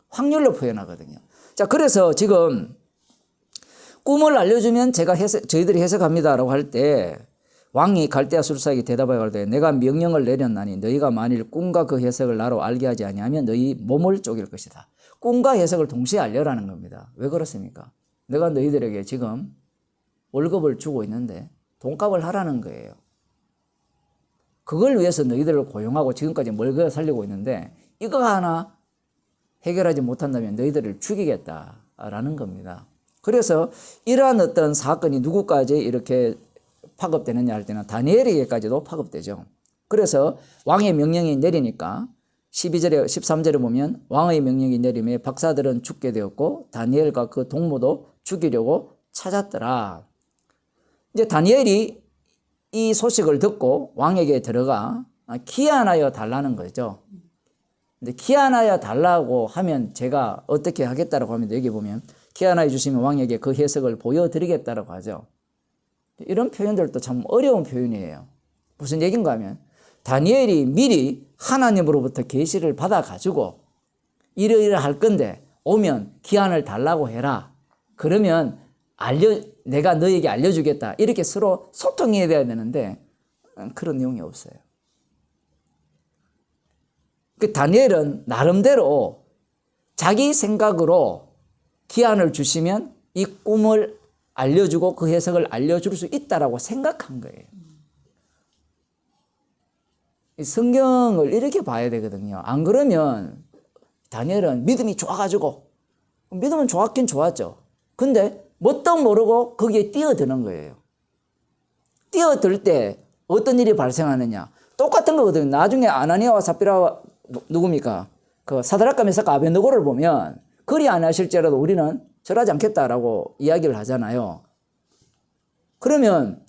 확률로 표현하거든요. 자, 그래서 지금 꿈을 알려주면 저희들이 해석합니다라고 할 때 왕이 갈대아 술사에게 대답하여 가로되 내가 명령을 내렸나니 너희가 만일 꿈과 그 해석을 나로 알게 하지 아니하면 너희 몸을 쪼갤 것이다. 꿈과 해석을 동시에 알려라는 겁니다. 왜 그렇습니까? 내가 너희들에게 지금 월급을 주고 있는데 돈값을 하라는 거예요. 그걸 위해서 너희들을 고용하고 지금까지 먹여 살리고 있는데 이거 하나 해결하지 못한다면 너희들을 죽이겠다라는 겁니다. 그래서 이러한 어떤 사건이 누구까지 이렇게 파급되느냐 할 때는 다니엘에게까지도 파급되죠. 그래서 왕의 명령이 내리니까 12절에 13절에 보면 왕의 명령이 내림에 박사들은 죽게 되었고 다니엘과 그 동무도 죽이려고 찾았더라. 이제 다니엘이 이 소식을 듣고 왕에게 들어가 기한하여 달라는 거죠. 근데 기한하여 달라고 하면 제가 어떻게 하겠다라고 하면 여기 보면 기한하여 주시면 왕에게 그 해석을 보여드리겠다라고 하죠. 이런 표현들도 참 어려운 표현이에요. 무슨 얘기인가 하면 다니엘이 미리 하나님으로부터 계시를 받아가지고 이러이러할 건데 오면 기한을 달라고 해라. 그러면 내가 너에게 알려주겠다. 이렇게 서로 소통이 돼야 되는데 그런 내용이 없어요. 그 다니엘은 나름대로 자기 생각으로 기한을 주시면 이 꿈을 알려주고 그 해석을 알려줄 수 있다라고 생각한 거예요. 이 성경을 이렇게 봐야 되거든요. 안 그러면 다니엘은 믿음이 좋아가지고 믿음은 좋았긴 좋았죠. 근데 뭣도 모르고 거기에 뛰어드는 거예요. 뛰어들 때 어떤 일이 발생하느냐. 똑같은 거거든요. 나중에 아나니아와 삽비라와 누굽니까? 그 사드락과 메삭과 아벳느고를 보면 그리 안 하실지라도 우리는 절하지 않겠다라고 이야기를 하잖아요. 그러면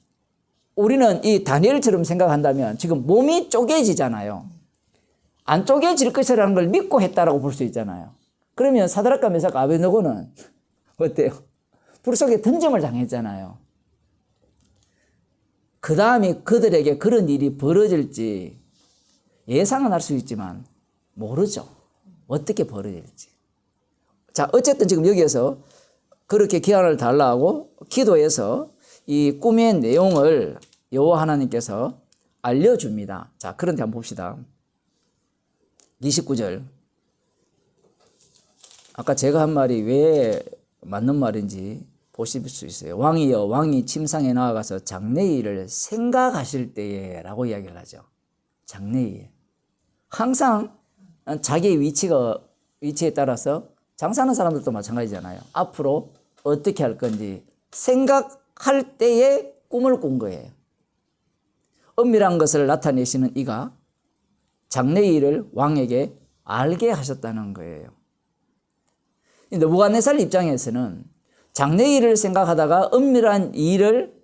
우리는 이 다니엘처럼 생각한다면 지금 몸이 쪼개지잖아요. 안 쪼개질 것이라는 걸 믿고 했다라고 볼 수 있잖아요. 그러면 사드락과 메삭과 아벳느고는 어때요? 불 속에 던짐을 당했잖아요. 그 다음에 그들에게 그런 일이 벌어질지 예상은 할 수 있지만 모르죠. 어떻게 벌어질지. 자, 어쨌든 지금 여기에서 그렇게 기한을 달라고 기도해서 이 꿈의 내용을 여호와 하나님께서 알려줍니다. 자, 그런데 한번 봅시다. 29절. 아까 제가 한 말이 왜 맞는 말인지 보실 수 있어요. 왕이여 왕이 침상에 나아가서 장래일을 생각하실 때에 라고 이야기를 하죠. 장래일. 항상 자기의 위치에 따라서 장사하는 사람들도 마찬가지잖아요. 앞으로 어떻게 할 건지 생각할 때에 꿈을 꾼 거예요. 은밀한 것을 나타내시는 이가 장래일을 왕에게 알게 하셨다는 거예요. 느부갓네살 입장에서는 장래일을 생각하다가 은밀한 일을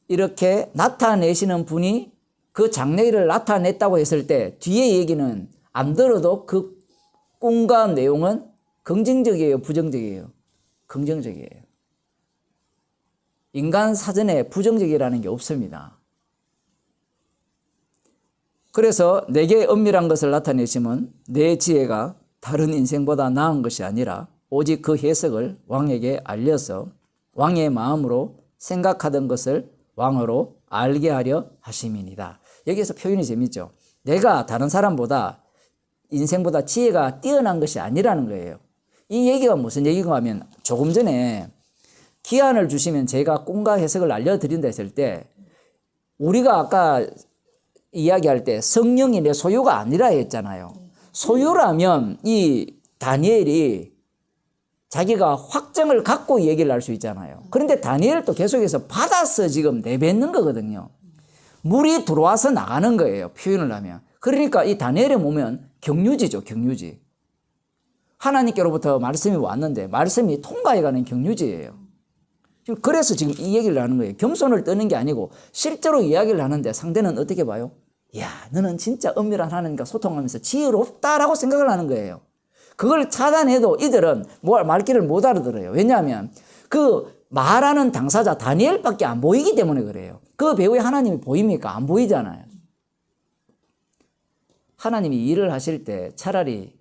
이렇게 나타내시는 분이 그 장래일을 나타냈다고 했을 때 뒤에 얘기는 안 들어도 그 꿈과 내용은 긍정적이에요, 부정적이에요? 긍정적이에요. 인간 사전에 부정적이라는 게 없습니다. 그래서 내게 은밀한 것을 나타내시면 내 지혜가 다른 인생보다 나은 것이 아니라 오직 그 해석을 왕에게 알려서 왕의 마음으로 생각하던 것을 왕으로 알게 하려 하심이니이다. 여기에서 표현이 재밌죠. 내가 다른 사람보다 인생보다 지혜가 뛰어난 것이 아니라는 거예요. 이 얘기가 무슨 얘기인가 하면 조금 전에 기한을 주시면 제가 꿈과 해석을 알려드린다 했을 때 우리가 아까 이야기할 때 성령이 내 소유가 아니라 했잖아요. 소유라면 이 다니엘이 자기가 확정을 갖고 얘기를 할 수 있잖아요. 그런데 다니엘도 계속해서 받아서 지금 내뱉는 거거든요. 물이 들어와서 나가는 거예요. 표현을 하면. 그러니까 이 다니엘의 몸은 경유지죠. 경유지. 하나님께로부터 말씀이 왔는데 말씀이 통과해가는 경유지예요. 그래서 지금 이 얘기를 하는 거예요. 겸손을 떠는 게 아니고 실제로 이야기를 하는데 상대는 어떻게 봐요? 야, 너는 진짜 은밀한 하나님과 소통하면서 지혜롭다라고 생각을 하는 거예요. 그걸 차단해도 이들은 말귀를 못 알아들어요. 왜냐하면 그 말하는 당사자 다니엘밖에 안 보이기 때문에 그래요. 그 배후에 하나님이 보입니까? 안 보이잖아요. 하나님이 일을 하실 때 차라리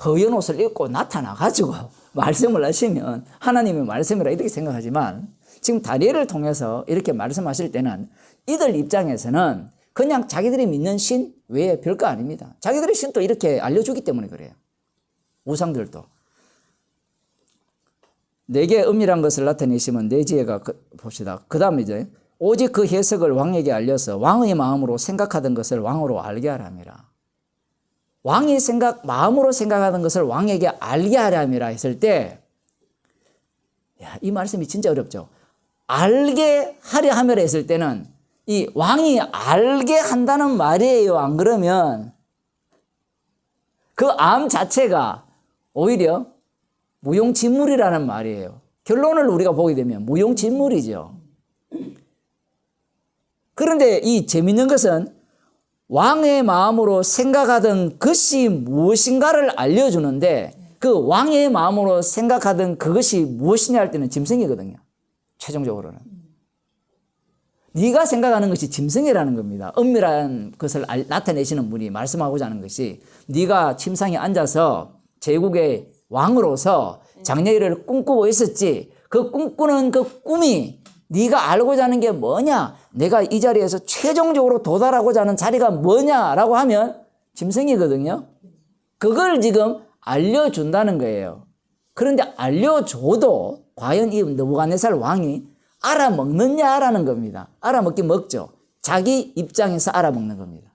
허연 옷을 입고 나타나가지고 말씀을 하시면 하나님의 말씀이라 이렇게 생각하지만 지금 다니엘을 통해서 이렇게 말씀하실 때는 이들 입장에서는 그냥 자기들이 믿는 신 외에 별거 아닙니다. 자기들의 신도 이렇게 알려주기 때문에 그래요. 우상들도. 내게 은밀한 것을 나타내시면 내 지혜가 봅시다. 그 다음에 이제 오직 그 해석을 왕에게 알려서 왕의 마음으로 생각하던 것을 왕으로 알게 하람이라. 왕이 마음으로 생각하던 것을 왕에게 알게 하람이라 했을 때, 야, 이 말씀이 진짜 어렵죠. 알게 하려 함이라 했을 때는 이 왕이 알게 한다는 말이에요. 안 그러면 그 암 자체가 오히려 무용지물이라는 말이에요. 결론을 우리가 보게 되면 무용지물이죠. 그런데 이 재밌는 것은 왕의 마음으로 생각하던 것이 무엇인가를 알려주는데 그 왕의 마음으로 생각하던 그것이 무엇이냐 할 때는 짐승이거든요. 최종적으로는. 네가 생각하는 것이 짐승이라는 겁니다. 엄밀한 것을 나타내시는 분이 말씀하고자 하는 것이 네가 침상에 앉아서 제국의 왕으로서 장래일을 꿈꾸고 있었지. 그 꿈꾸는 그 꿈이 네가 알고자 하는 게 뭐냐? 내가 이 자리에서 최종적으로 도달하고자 하는 자리가 뭐냐라고 하면 짐승이거든요. 그걸 지금 알려준다는 거예요. 그런데 알려줘도 과연 이 느부갓네살 왕이 알아먹느냐라는 겁니다. 알아먹긴 먹죠. 자기 입장에서 알아먹는 겁니다.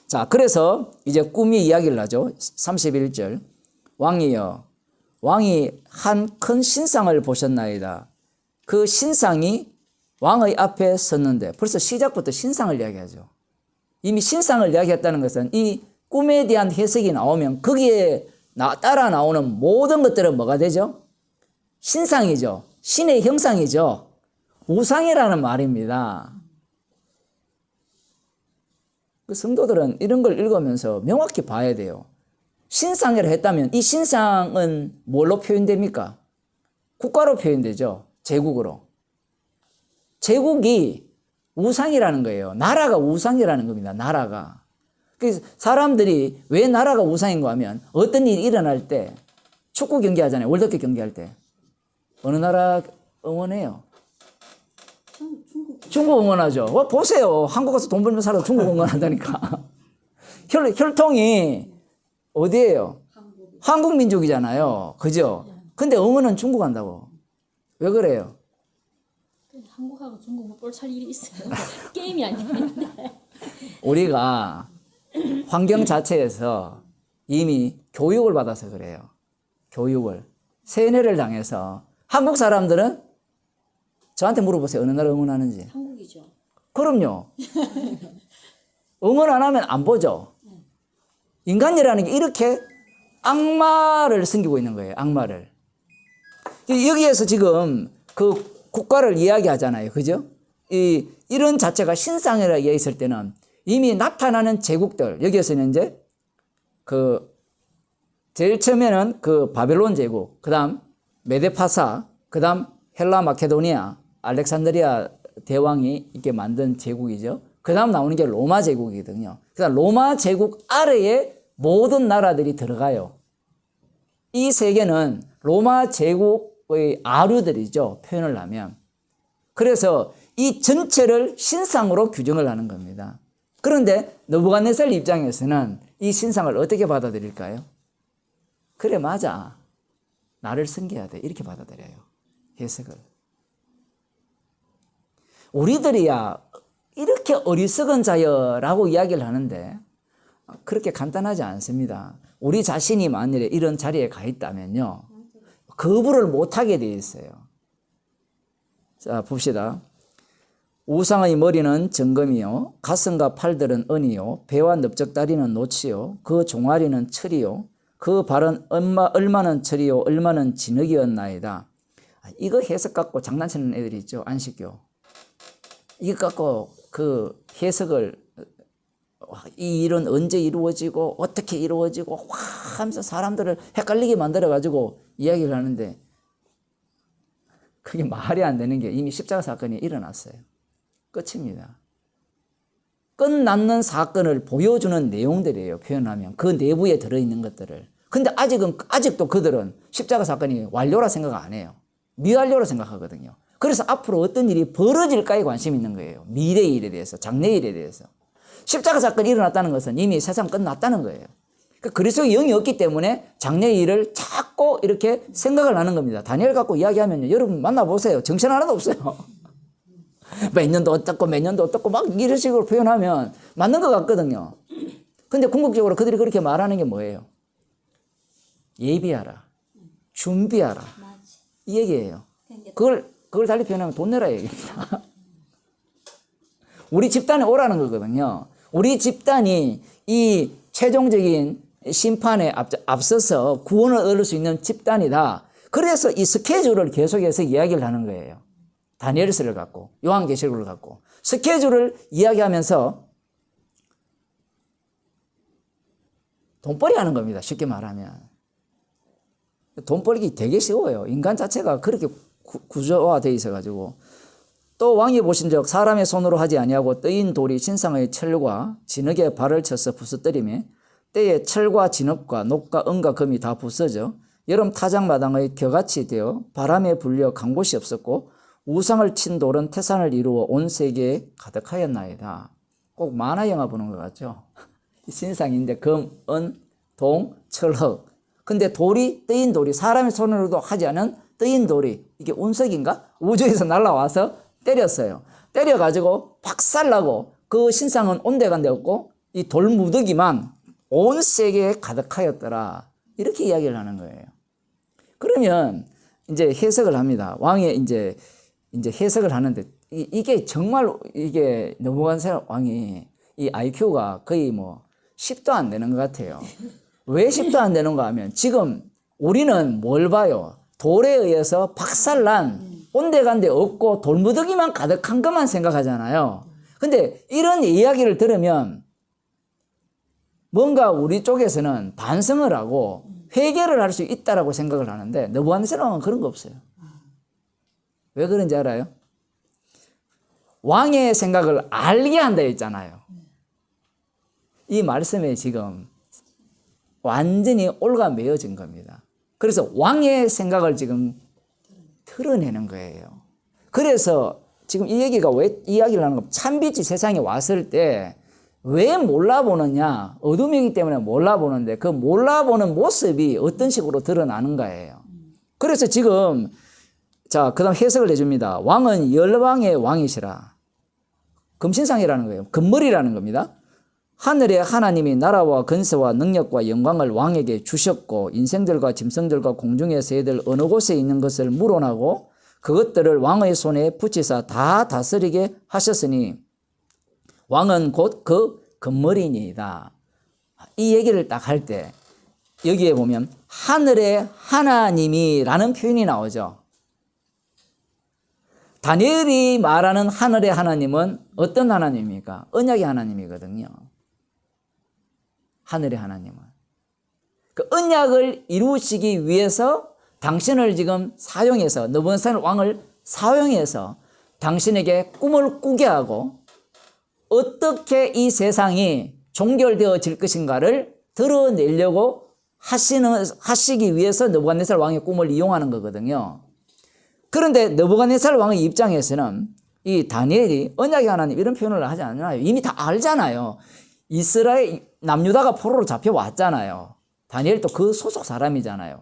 자, 그래서 이제 꿈이 이야기를 하죠. 31절. 왕이여, 왕이 한 큰 신상을 보셨나이다. 그 신상이 왕의 앞에 섰는데 벌써 시작부터 신상을 이야기하죠. 이미 신상을 이야기했다는 것은 이 꿈에 대한 해석이 나오면 거기에 따라 나오는 모든 것들은 뭐가 되죠? 신상이죠. 신의 형상이죠. 우상이라는 말입니다. 그 성도들은 이런 걸 읽으면서 명확히 봐야 돼요. 신상이라 했다면 이 신상은 뭘로 표현됩니까? 국가로 표현되죠. 제국으로. 제국이 우상이라는 거예요. 나라가 우상이라는 겁니다. 나라가. 그래서 사람들이 왜 나라가 우상인가 하면 어떤 일이 일어날 때 축구 경기 하잖아요. 월드컵 경기할 때. 어느 나라 응원해요? 중국 응원하죠. 보세요. 한국 가서 돈 벌면 살아도 중국 응원한다니까. 혈통이 어디예요? 한국 민족이잖아요. 그죠? 근데 응원은 중국 한다고. 왜 그래요? 한국하고 중국 뭐 볼 찰 일이 있어요. 게임이 아닌데. 우리가 환경 자체에서 이미 교육을 받아서 그래요. 교육을. 세뇌를 당해서 한국 사람들은 저한테 물어보세요. 어느 나라 응원하는지. 한국이죠. 그럼요. 응원 안 하면 안 보죠. 인간이라는 게 이렇게 악마를 섬기고 있는 거예요. 악마를. 여기에서 지금 그 국가를 이야기하잖아요. 그죠? 이런 자체가 신상이라 이야기했을 때는 이미 나타나는 제국들, 여기에서는 이제 제일 처음에는 그 바벨론 제국, 그 다음 메데파사, 그 다음 헬라 마케도니아, 알렉산드리아 대왕이 이렇게 만든 제국이죠. 그 다음 나오는 게 로마 제국이거든요. 그러니까 로마 제국 아래에 모든 나라들이 들어가요. 이 세계는 로마 제국의 아류들이죠. 표현을 하면. 그래서 이 전체를 신상으로 규정을 하는 겁니다. 그런데 느부갓네살 입장에서는 이 신상을 어떻게 받아들일까요? 그래, 맞아. 나를 섬겨야 돼. 이렇게 받아들여요. 해석을. 우리들이야 이렇게 어리석은 자여라고 이야기를 하는데 그렇게 간단하지 않습니다. 우리 자신이 만일에 이런 자리에 가 있다면요. 거부를 못하게 돼 있어요. 자, 봅시다. 우상의 머리는 정금이요, 가슴과 팔들은 은이요, 배와 넓적다리는 노치요, 그 종아리는 철이요, 그 발은 얼마는 철이요, 얼마는 진흙이었나이다. 이거 해석 갖고 장난치는 애들이 있죠. 안식교. 이거 갖고 그 해석을 이 일은 언제 이루어지고 어떻게 이루어지고 하면서 사람들을 헷갈리게 만들어가지고 이야기를 하는데 그게 말이 안 되는 게 이미 십자가 사건이 일어났어요. 끝입니다. 끝났는 사건을 보여주는 내용들이에요. 표현하면 그 내부에 들어있는 것들을. 근데 아직도 그들은 십자가 사건이 완료라 생각 안 해요. 미완료라 생각하거든요. 그래서 앞으로 어떤 일이 벌어질까에 관심이 있는 거예요. 미래의 일에 대해서, 장래의 일에 대해서. 십자가 사건이 일어났다는 것은 이미 세상 끝났다는 거예요. 그러니까 그리스도의 영이 없기 때문에 장래의 일을 자꾸 이렇게 생각을 하는 겁니다. 다니엘 갖고 이야기하면요. 여러분 만나보세요. 정신 하나도 없어요. 몇 년도 어떻고 몇 년도 어떻고 막 이런 식으로 표현하면 맞는 것 같거든요. 근데 궁극적으로 그들이 그렇게 말하는 게 뭐예요? 예비하라. 준비하라. 이 얘기예요. 그걸 달리 표현하면 돈 내라 얘기입니다. 우리 집단에 오라는 거거든요. 우리 집단이 이 최종적인 심판에 앞서서 구원을 얻을 수 있는 집단이다. 그래서 이 스케줄을 계속해서 이야기를 하는 거예요. 다니엘서를 갖고, 요한계시록을 갖고. 스케줄을 이야기하면서 돈벌이 하는 겁니다. 쉽게 말하면. 돈 벌기 되게 쉬워요. 인간 자체가 그렇게 구조화되어 있어가지고. 또 왕이 보신 적 사람의 손으로 하지 아니하고 뜨인 돌이 신상의 철과 진흙에 발을 쳐서 부서뜨리며 때에 철과 진흙과 녹과 은과 금이 다 부서져 여름 타작마당의 겨같이 되어 바람에 불려 간 곳이 없었고 우상을 친 돌은 태산을 이루어 온 세계에 가득하였나이다. 꼭 만화 영화 보는 것 같죠? 신상인데 금, 은, 동, 철, 흙. 근데 돌이 뜨인 돌이 사람의 손으로도 하지 않은 뜨인 돌이 이게 운석인가? 우주에서 날아와서 때렸어요. 때려가지고 박살나고 그 신상은 온데간데 없고 이 돌무더기만 온 세계에 가득하였더라. 이렇게 이야기를 하는 거예요. 그러면 이제 해석을 합니다. 왕이 이제 해석을 하는데 이게 정말 이게 느부갓네살 왕이 이 IQ가 거의 뭐 10도 안 되는 것 같아요. 왜 10도 안 되는가 하면 지금 우리는 뭘 봐요? 돌에 의해서 박살난 온데간데 없고 돌무더기만 가득한 것만 생각하잖아요. 근데 이런 이야기를 들으면 뭔가 우리 쪽에서는 반성을 하고 회개를 할 수 있다라고 생각을 하는데 느부갓네살 왕은 그런 거 없어요. 왜 그런지 알아요? 왕의 생각을 알게 한다 했잖아요. 이 말씀에 지금 완전히 올가매어진 겁니다. 그래서 왕의 생각을 지금 드러내는 거예요. 그래서 지금 이 얘기가 왜 이야기를 하는 거 참빛이 세상에 왔을 때 왜 몰라보느냐? 어둠이기 때문에 몰라보는데 그 몰라보는 모습이 어떤 식으로 드러나는가예요. 그래서 지금 자, 그 다음 해석을 해줍니다. 왕은 열왕의 왕이시라. 금신상이라는 거예요. 금머리라는 겁니다. 하늘의 하나님이 나라와 건세와 능력과 영광을 왕에게 주셨고 인생들과 짐승들과 공중의 새들 어느 곳에 있는 것을 물어나고 그것들을 왕의 손에 붙이사 다 다스리게 하셨으니 왕은 곧 그 금머리니이다. 이 얘기를 딱 할 때 여기에 보면 하늘의 하나님이라는 표현이 나오죠. 다니엘이 말하는 하늘의 하나님은 어떤 하나님입니까? 언약의 하나님이거든요. 하늘의 하나님은. 그 언약을 이루시기 위해서 당신을 지금 사용해서 느부갓네살 왕을 사용해서 당신에게 꿈을 꾸게 하고 어떻게 이 세상이 종결되어질 것인가를 드러내려고 하시기 위해서 느부갓네살 왕의 꿈을 이용하는 거거든요. 그런데 느부갓네살 왕의 입장에서는 이 다니엘이 언약의 하나님 이런 표현을 하지 않아요. 이미 다 알잖아요. 이스라엘 남유다가 포로로 잡혀왔잖아요. 다니엘도 그 소속 사람이잖아요.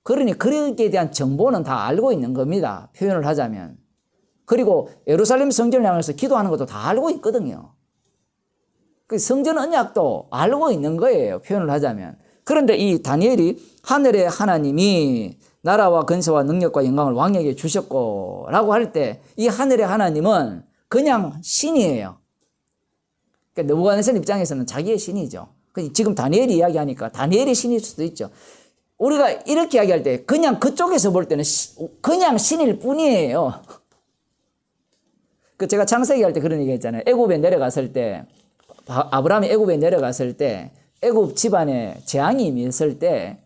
그러니 그에 대한 정보는 다 알고 있는 겁니다. 표현을 하자면. 그리고 예루살렘 성전을 향해서 기도하는 것도 다 알고 있거든요. 그 성전 언약도 알고 있는 거예요. 표현을 하자면. 그런데 이 다니엘이 하늘의 하나님이 나라와 건세와 능력과 영광을 왕에게 주셨고 라고 할 때 이 하늘의 하나님은 그냥 신이에요. 그러니까 느부갓네살 입장에서는 자기의 신이죠. 지금 다니엘이 이야기하니까 다니엘이 신일 수도 있죠. 우리가 이렇게 이야기할 때 그냥 그쪽에서 볼 때는 그냥 신일 뿐이에요. 그 제가 창세기 할 때 그런 얘기 했잖아요. 애굽에 내려갔을 때 아브라함이 애굽에 내려갔을 때 애굽 집안에 재앙이 임했을 때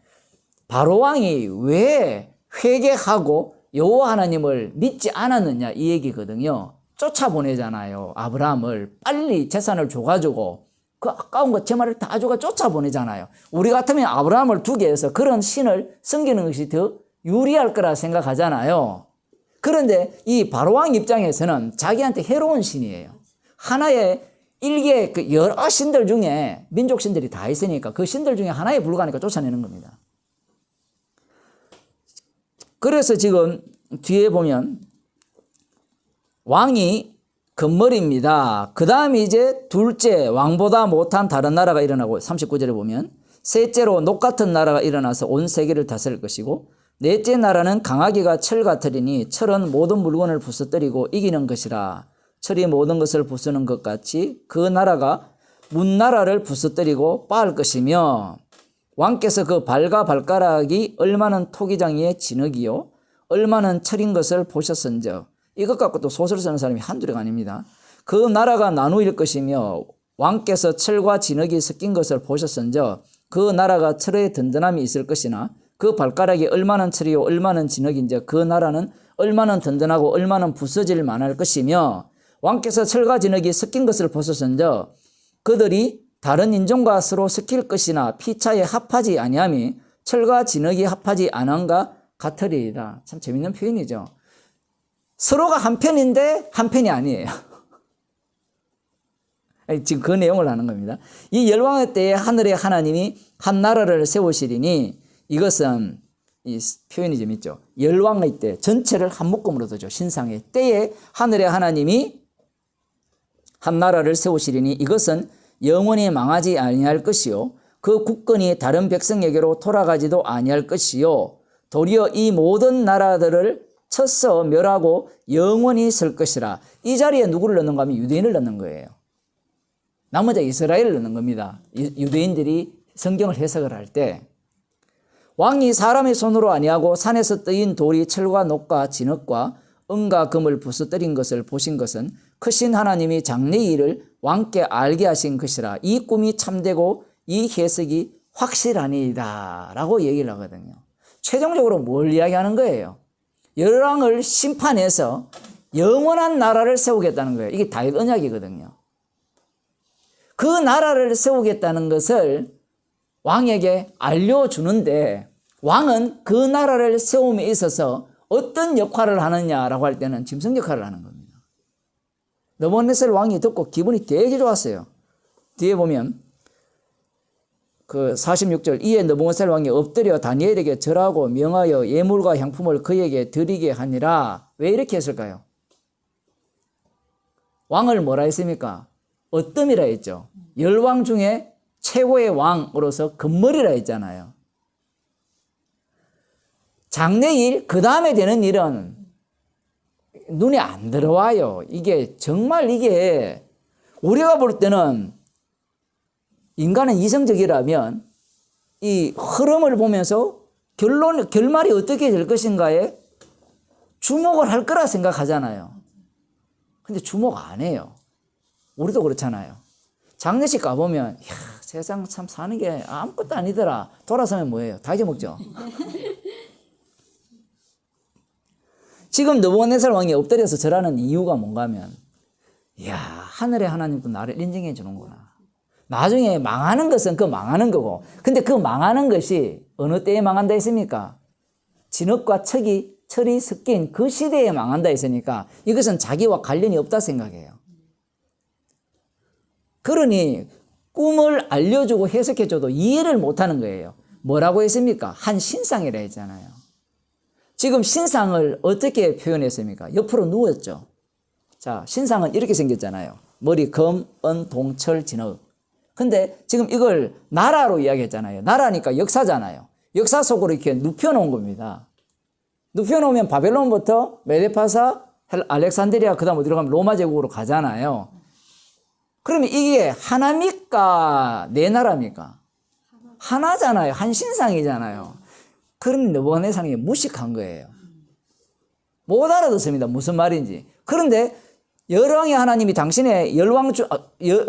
바로 왕이 왜 회개하고 여호와 하나님을 믿지 않았느냐 이 얘기거든요. 쫓아보내잖아요. 아브라함을 빨리 재산을 줘가지고 그 아까운 것 제 말을 다 줘가 쫓아보내잖아요. 우리 같으면 아브라함을 두게 해서 그런 신을 섬기는 것이 더 유리할 거라 생각하잖아요. 그런데 이 바로왕 입장에서는 자기한테 해로운 신이에요. 하나의 일개 그 여러 신들 중에 민족 신들이 다 있으니까 그 신들 중에 하나에 불과하니까 쫓아내는 겁니다. 그래서 지금 뒤에 보면 왕이 금머리입니다. 그 다음에 이제 둘째 왕보다 못한 다른 나라가 일어나고 39절에 보면 셋째로 녹 같은 나라가 일어나서 온 세계를 다스릴 것이고 넷째 나라는 강하기가 철 같으리니 철은 모든 물건을 부서뜨리고 이기는 것이라. 철이 모든 것을 부수는 것 같이 그 나라가 문나라를 부서뜨리고 빻을 것이며 왕께서 그 발과 발가락이 얼마는 토기장이의 진흙이요 얼마는 철인 것을 보셨은즉. 이것 갖고 또 소설 쓰는 사람이 한둘이가 아닙니다. 그 나라가 나누일 것이며 왕께서 철과 진흙이 섞인 것을 보셨은즉 그 나라가 철의 든든함이 있을 것이나 그 발가락이 얼마는 철이요 얼마는 진흙인즉 그 나라는 얼마는 든든하고 얼마는 부서질 만할 것이며 왕께서 철과 진흙이 섞인 것을 보셨은즉 그들이 다른 인종과 서로 섞일 것이나 피차에 합하지 아니함이 철과 진흙이 합하지 않은가 같으리이다. 참 재밌는 표현이죠. 서로가 한 편인데 한 편이 아니에요. 지금 그 내용을 하는 겁니다. 이 열왕의 때에 하늘의 하나님이 한 나라를 세우시리니 이것은 이 표현이 좀 있죠. 열왕의 때 전체를 한 묶음으로 두죠. 신상의 때에 하늘의 하나님이 한 나라를 세우시리니 이것은 영원히 망하지 아니할 것이요 그 국권이 다른 백성에게로 돌아가지도 아니할 것이요 도리어 이 모든 나라들을 쳐서 멸하고 영원히 설 것이라. 이 자리에 누구를 넣는가 하면 유대인을 넣는 거예요. 나머지 이스라엘을 넣는 겁니다. 유대인들이 성경을 해석을 할 때 왕이 사람의 손으로 아니하고 산에서 뜨인 돌이 철과 녹과 진흙과 은과 금을 부서뜨린 것을 보신 것은 크신 하나님이 장래의 일을 왕께 알게 하신 것이라. 이 꿈이 참되고 이 해석이 확실하니이다 라고 얘기를 하거든요. 최종적으로 뭘 이야기하는 거예요? 열왕을 심판해서 영원한 나라를 세우겠다는 거예요. 이게 다윗 언약이거든요. 그 나라를 세우겠다는 것을 왕에게 알려주는데 왕은 그 나라를 세움에 있어서 어떤 역할을 하느냐라고 할 때는 짐승 역할을 하는 겁니다. 느부갓네살 왕이 듣고 기분이 되게 좋았어요. 뒤에 보면 그 46절 이에 느부갓네살 왕이 엎드려 다니엘에게 절하고 명하여 예물과 향품을 그에게 드리게 하니라. 왜 이렇게 했을까요? 왕을 뭐라 했습니까? 어뜸이라 했죠. 열왕 중에 최고의 왕으로서 금머리라 했잖아요. 장래일 그 다음에 되는 일은 눈에 안 들어와요. 이게 정말 이게 우리가 볼 때는 인간은 이성적이라면 이 흐름을 보면서 결말이 어떻게 될 것인가에 주목을 할 거라 생각하잖아요. 근데 주목 안 해요. 우리도 그렇잖아요. 장례식 가보면 이야, 세상 참 사는 게 아무것도 아니더라. 돌아서면 뭐예요? 다 잊어먹죠. 지금 느부갓네살 왕이 엎드려서 절하는 이유가 뭔가 하면 이야, 하늘의 하나님도 나를 인정해 주는구나. 나중에 망하는 것은 그 망하는 거고, 근데 그 망하는 것이 어느 때에 망한다 했습니까? 진흙과 철이 섞인 그 시대에 망한다 했으니까 이것은 자기와 관련이 없다 생각해요. 그러니 꿈을 알려주고 해석해줘도 이해를 못하는 거예요. 뭐라고 했습니까? 한 신상이라 했잖아요. 지금 신상을 어떻게 표현했습니까? 옆으로 누웠죠. 자, 신상은 이렇게 생겼잖아요. 머리 금, 은, 동, 철, 진흙. 근데 지금 이걸 나라로 이야기했잖아요. 나라니까 역사잖아요. 역사 속으로 이렇게 눕혀놓은 겁니다. 눕혀놓으면 바벨론부터 메데파사, 알렉산드리아, 그 다음 어디로 가면 로마 제국으로 가잖아요. 그러면 이게 하나입니까? 네 나라입니까? 하나잖아요. 한 신상이잖아요. 그럼 느부갓네살이 무식한 거예요. 못 알아듣습니다. 무슨 말인지. 그런데 열왕의 하나님이 당신의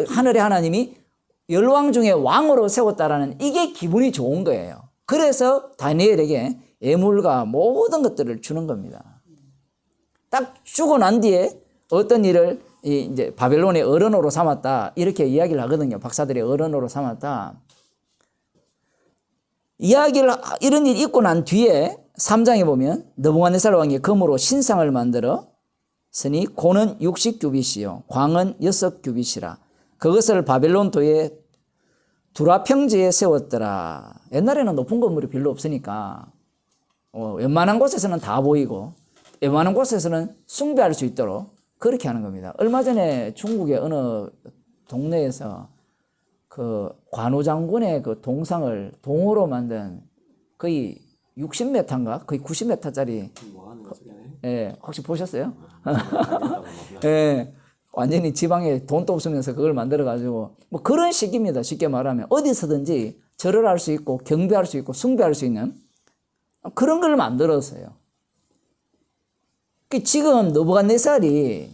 하늘의 하나님이 열왕 중에 왕으로 세웠다라는 이게 기분이 좋은 거예요. 그래서 다니엘에게 예물과 모든 것들을 주는 겁니다. 딱 주고 난 뒤에 어떤 일을 이제 바벨론의 어른으로 삼았다 이렇게 이야기를 하거든요. 박사들의 어른으로 삼았다. 이런 일이 있고 난 뒤에 3장에 보면 느부갓네살 왕이 금으로 신상을 만들어 쓰니 고는 60규빗이요 광은 6규빗이라 그것을 바벨론 도의 두라 평지에 세웠더라. 옛날에는 높은 건물이 별로 없으니까 웬만한 곳에서는 다 보이고 웬만한 곳에서는 숭배할 수 있도록 그렇게 하는 겁니다. 얼마 전에 중국의 어느 동네에서 그 관우 장군의 그 동상을 동으로 만든 거의 60m인가? 거의 90m짜리. 뭐 하는 거지? 예, 혹시 보셨어요? 예, 완전히 지방에 돈도 없으면서 그걸 만들어가지고, 뭐 그런 식입니다. 쉽게 말하면. 어디서든지 절을 할 수 있고, 경배할 수 있고, 숭배할 수 있는 그런 걸 만들었어요. 지금 느부갓네살이,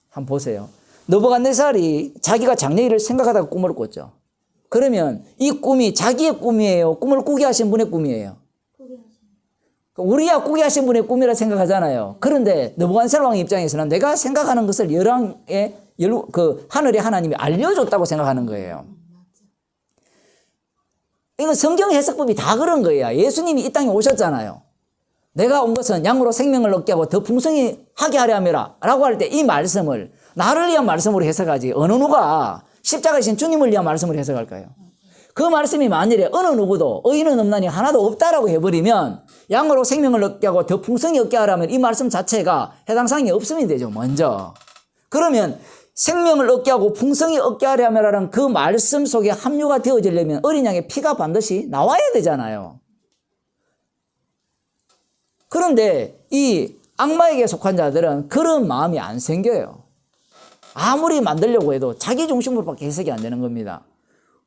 한번 보세요. 느부갓네살이 자기가 장래일을 생각하다가 꿈을 꿨죠. 그러면 이 꿈이 자기의 꿈이에요? 꿈을 꾸게 하신 분의 꿈이에요? 우리야 꾸게 하신 분의 꿈이라 생각하잖아요. 그런데 느부갓네살 왕 입장에서는 내가 생각하는 것을 열왕의 하늘의 하나님이 알려줬다고 생각하는 거예요. 이건 성경 해석법이 다 그런 거예요. 예수님이 이 땅에 오셨잖아요. 내가 온 것은 양으로 생명을 얻게 하고 더 풍성히 하게 하려 함이라 라고 할 때 이 말씀을 나를 위한 말씀으로 해석하지 어느 누가 십자가이신 주님을 위한 말씀으로 해석할까요? 그 말씀이 만일에 어느 누구도 의인은 없나니 하나도 없다라고 해버리면 양으로 생명을 얻게 하고 더 풍성히 얻게 하라면 이 말씀 자체가 해당 사항이 없으면 되죠. 먼저. 그러면 생명을 얻게 하고 풍성히 얻게 하려면 그 말씀 속에 합류가 되어지려면 어린 양의 피가 반드시 나와야 되잖아요. 그런데 이 악마에게 속한 자들은 그런 마음이 안 생겨요. 아무리 만들려고 해도 자기 중심으로밖에 해석이 안 되는 겁니다.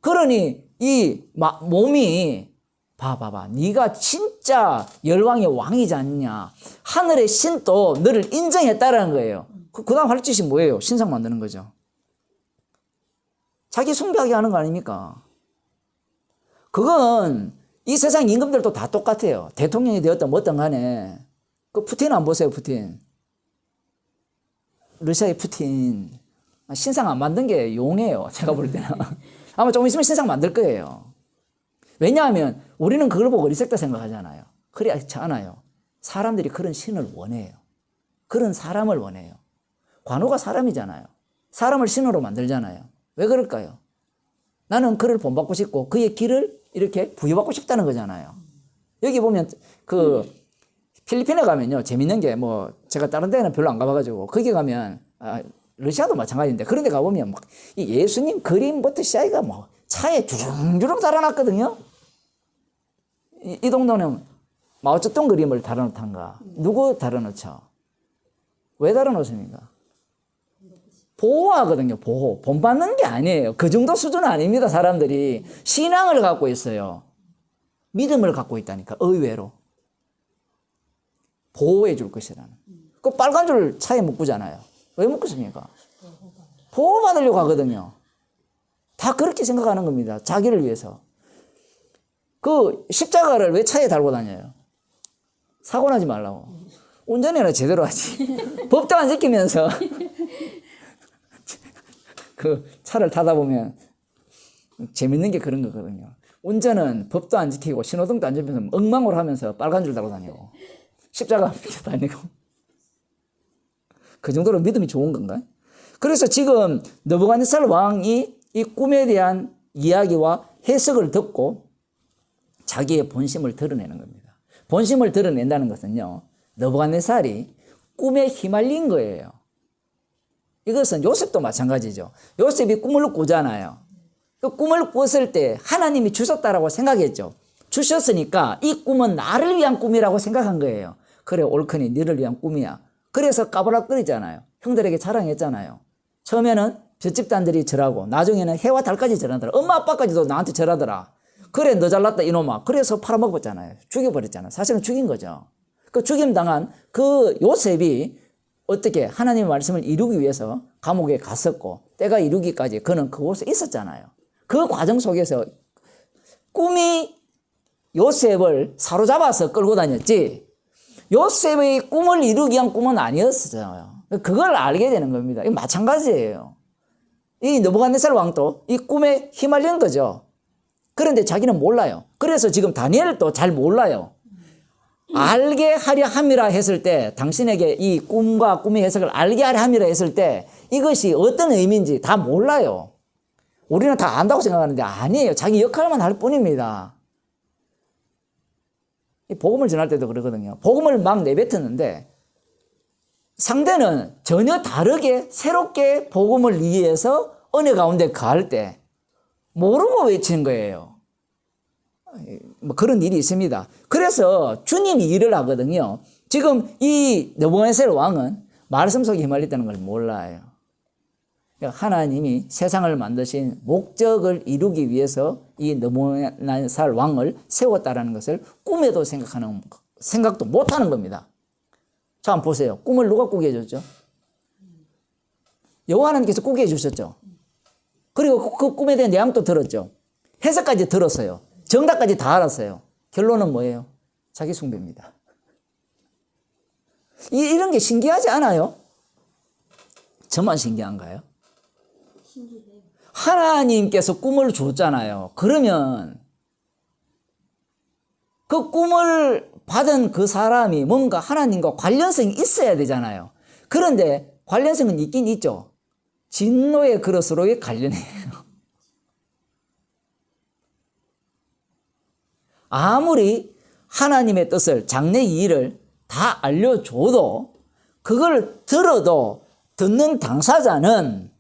그러니 이 몸이 봐봐 네가 진짜 열왕의 왕이지 않냐. 하늘의 신도 너를 인정했다라는 거예요. 그 다음 할 짓이 뭐예요? 신상 만드는 거죠. 자기 숭배하게 하는 거 아닙니까? 그건 이 세상 임금들도 다 똑같아요. 대통령이 되었든 뭐든 간에. 그 푸틴 안 보세요, 푸틴. 러시아의 푸틴. 신상 안 만든 게 용해요. 제가 볼 때는. 아마 좀 있으면 신상 만들 거예요. 왜냐하면 우리는 그걸 보고 어리석다 생각하잖아요. 그렇지 않아요. 사람들이 그런 신을 원해요. 그런 사람을 원해요. 관우가 사람이잖아요. 사람을 신으로 만들잖아요. 왜 그럴까요? 나는 그를 본받고 싶고 그의 길을 이렇게 부여받고 싶다는 거잖아요. 여기 보면 필리핀에 가면요. 재밌는 게 뭐 제가 다른 데는 별로 안 가봐가지고 거기 가면 러시아도 마찬가지인데 그런 데 가보면 막 이 예수님 그림부터 시작해가 뭐 차에 주렁주렁 달아놨거든요. 이 동네는 마오쩌둥 그림을 달아놓던가 누구 달아놓죠? 왜 달아놓습니까? 보호하거든요. 보호. 본받는 게 아니에요. 그 정도 수준은 아닙니다. 사람들이. 신앙을 갖고 있어요. 믿음을 갖고 있다니까. 의외로. 보호해 줄 것이라는. 그 빨간 줄 차에 묶잖아요. 왜 묶습니까? 보호받으려고 하거든요. 다 그렇게 생각하는 겁니다. 자기를 위해서. 그 십자가를 왜 차에 달고 다녀요? 사고 나지 말라고. 운전이나 제대로 하지. 법도 안 지키면서 그 차를 타다 보면 재밌는 게 그런 거거든요. 운전은 법도 안 지키고 신호등도 안 지키면서 엉망으로 하면서 빨간 줄 달고 다니고 십자가 밑에 다니고 그 정도로 믿음이 좋은 건가요? 그래서 지금 느부갓네살 왕이 이 꿈에 대한 이야기와 해석을 듣고 자기의 본심을 드러내는 겁니다. 본심을 드러낸다는 것은요. 느부갓네살이 꿈에 휘말린 거예요. 이것은 요셉도 마찬가지죠. 요셉이 꿈을 꾸잖아요. 그 꿈을 꿨을 때 하나님이 주셨다라고 생각했죠. 주셨으니까 이 꿈은 나를 위한 꿈이라고 생각한 거예요. 그래 옳거니 너를 위한 꿈이야. 그래서 까불락거리잖아요. 형들에게 자랑했잖아요. 처음에는 볏집단들이 절하고 나중에는 해와 달까지 절하더라. 엄마 아빠까지도 나한테 절하더라. 그래 너 잘났다 이놈아. 그래서 팔아먹었잖아요. 죽여버렸잖아요. 사실은 죽인 거죠. 그 죽임당한 그 요셉이 어떻게 하나님의 말씀을 이루기 위해서 감옥에 갔었고 때가 이루기까지 그는 그곳에 있었잖아요. 그 과정 속에서 꿈이 요셉을 사로잡아서 끌고 다녔지 요셉의 꿈을 이루기 위한 꿈은 아니었어요. 그걸 알게 되는 겁니다. 마찬가지예요. 이 느부갓네살 왕도 이 꿈에 휘말린 거죠. 그런데 자기는 몰라요. 그래서 지금 다니엘도 잘 몰라요. 알게 하려 함이라 했을 때 당신에게 이 꿈과 꿈의 해석을 알게 하려 함이라 했을 때 이것이 어떤 의미인지 다 몰라요. 우리는 다 안다고 생각하는데 아니에요. 자기 역할만 할 뿐입니다. 이 복음을 전할 때도 그러거든요. 복음을 막 내뱉었는데 상대는 전혀 다르게 새롭게 복음을 이해해서 은혜 가운데 가할 때 모르고 외치는 거예요. 뭐 그런 일이 있습니다. 그래서 주님이 일을 하거든요. 지금 이 느부갓네살 왕은 말씀 속에 휘말렸다는 걸 몰라요. 하나님이 세상을 만드신 목적을 이루기 위해서 이 느부갓네살 왕을 세웠다라는 것을 꿈에도 생각도 못하는 겁니다. 자, 한번 보세요. 꿈을 누가 꾸게 해줬죠? 여호와 하나님께서 꾸게 해주셨죠. 그리고 그 꿈에 대한 내용도 들었죠. 해석까지 들었어요. 정답까지 다 알았어요. 결론은 뭐예요? 자기 숭배입니다. 이런 게 신기하지 않아요? 저만 신기한가요? 신기해요. 하나님께서 꿈을 줬잖아요. 그러면 그 꿈을 받은 그 사람이 뭔가 하나님과 관련성이 있어야 되잖아요. 그런데 관련성은 있긴 있죠. 진노의 그릇으로의 관련이에요. 아무리 하나님의 뜻을, 장래의 일을 다 알려줘도 그걸 들어도 듣는 당사자는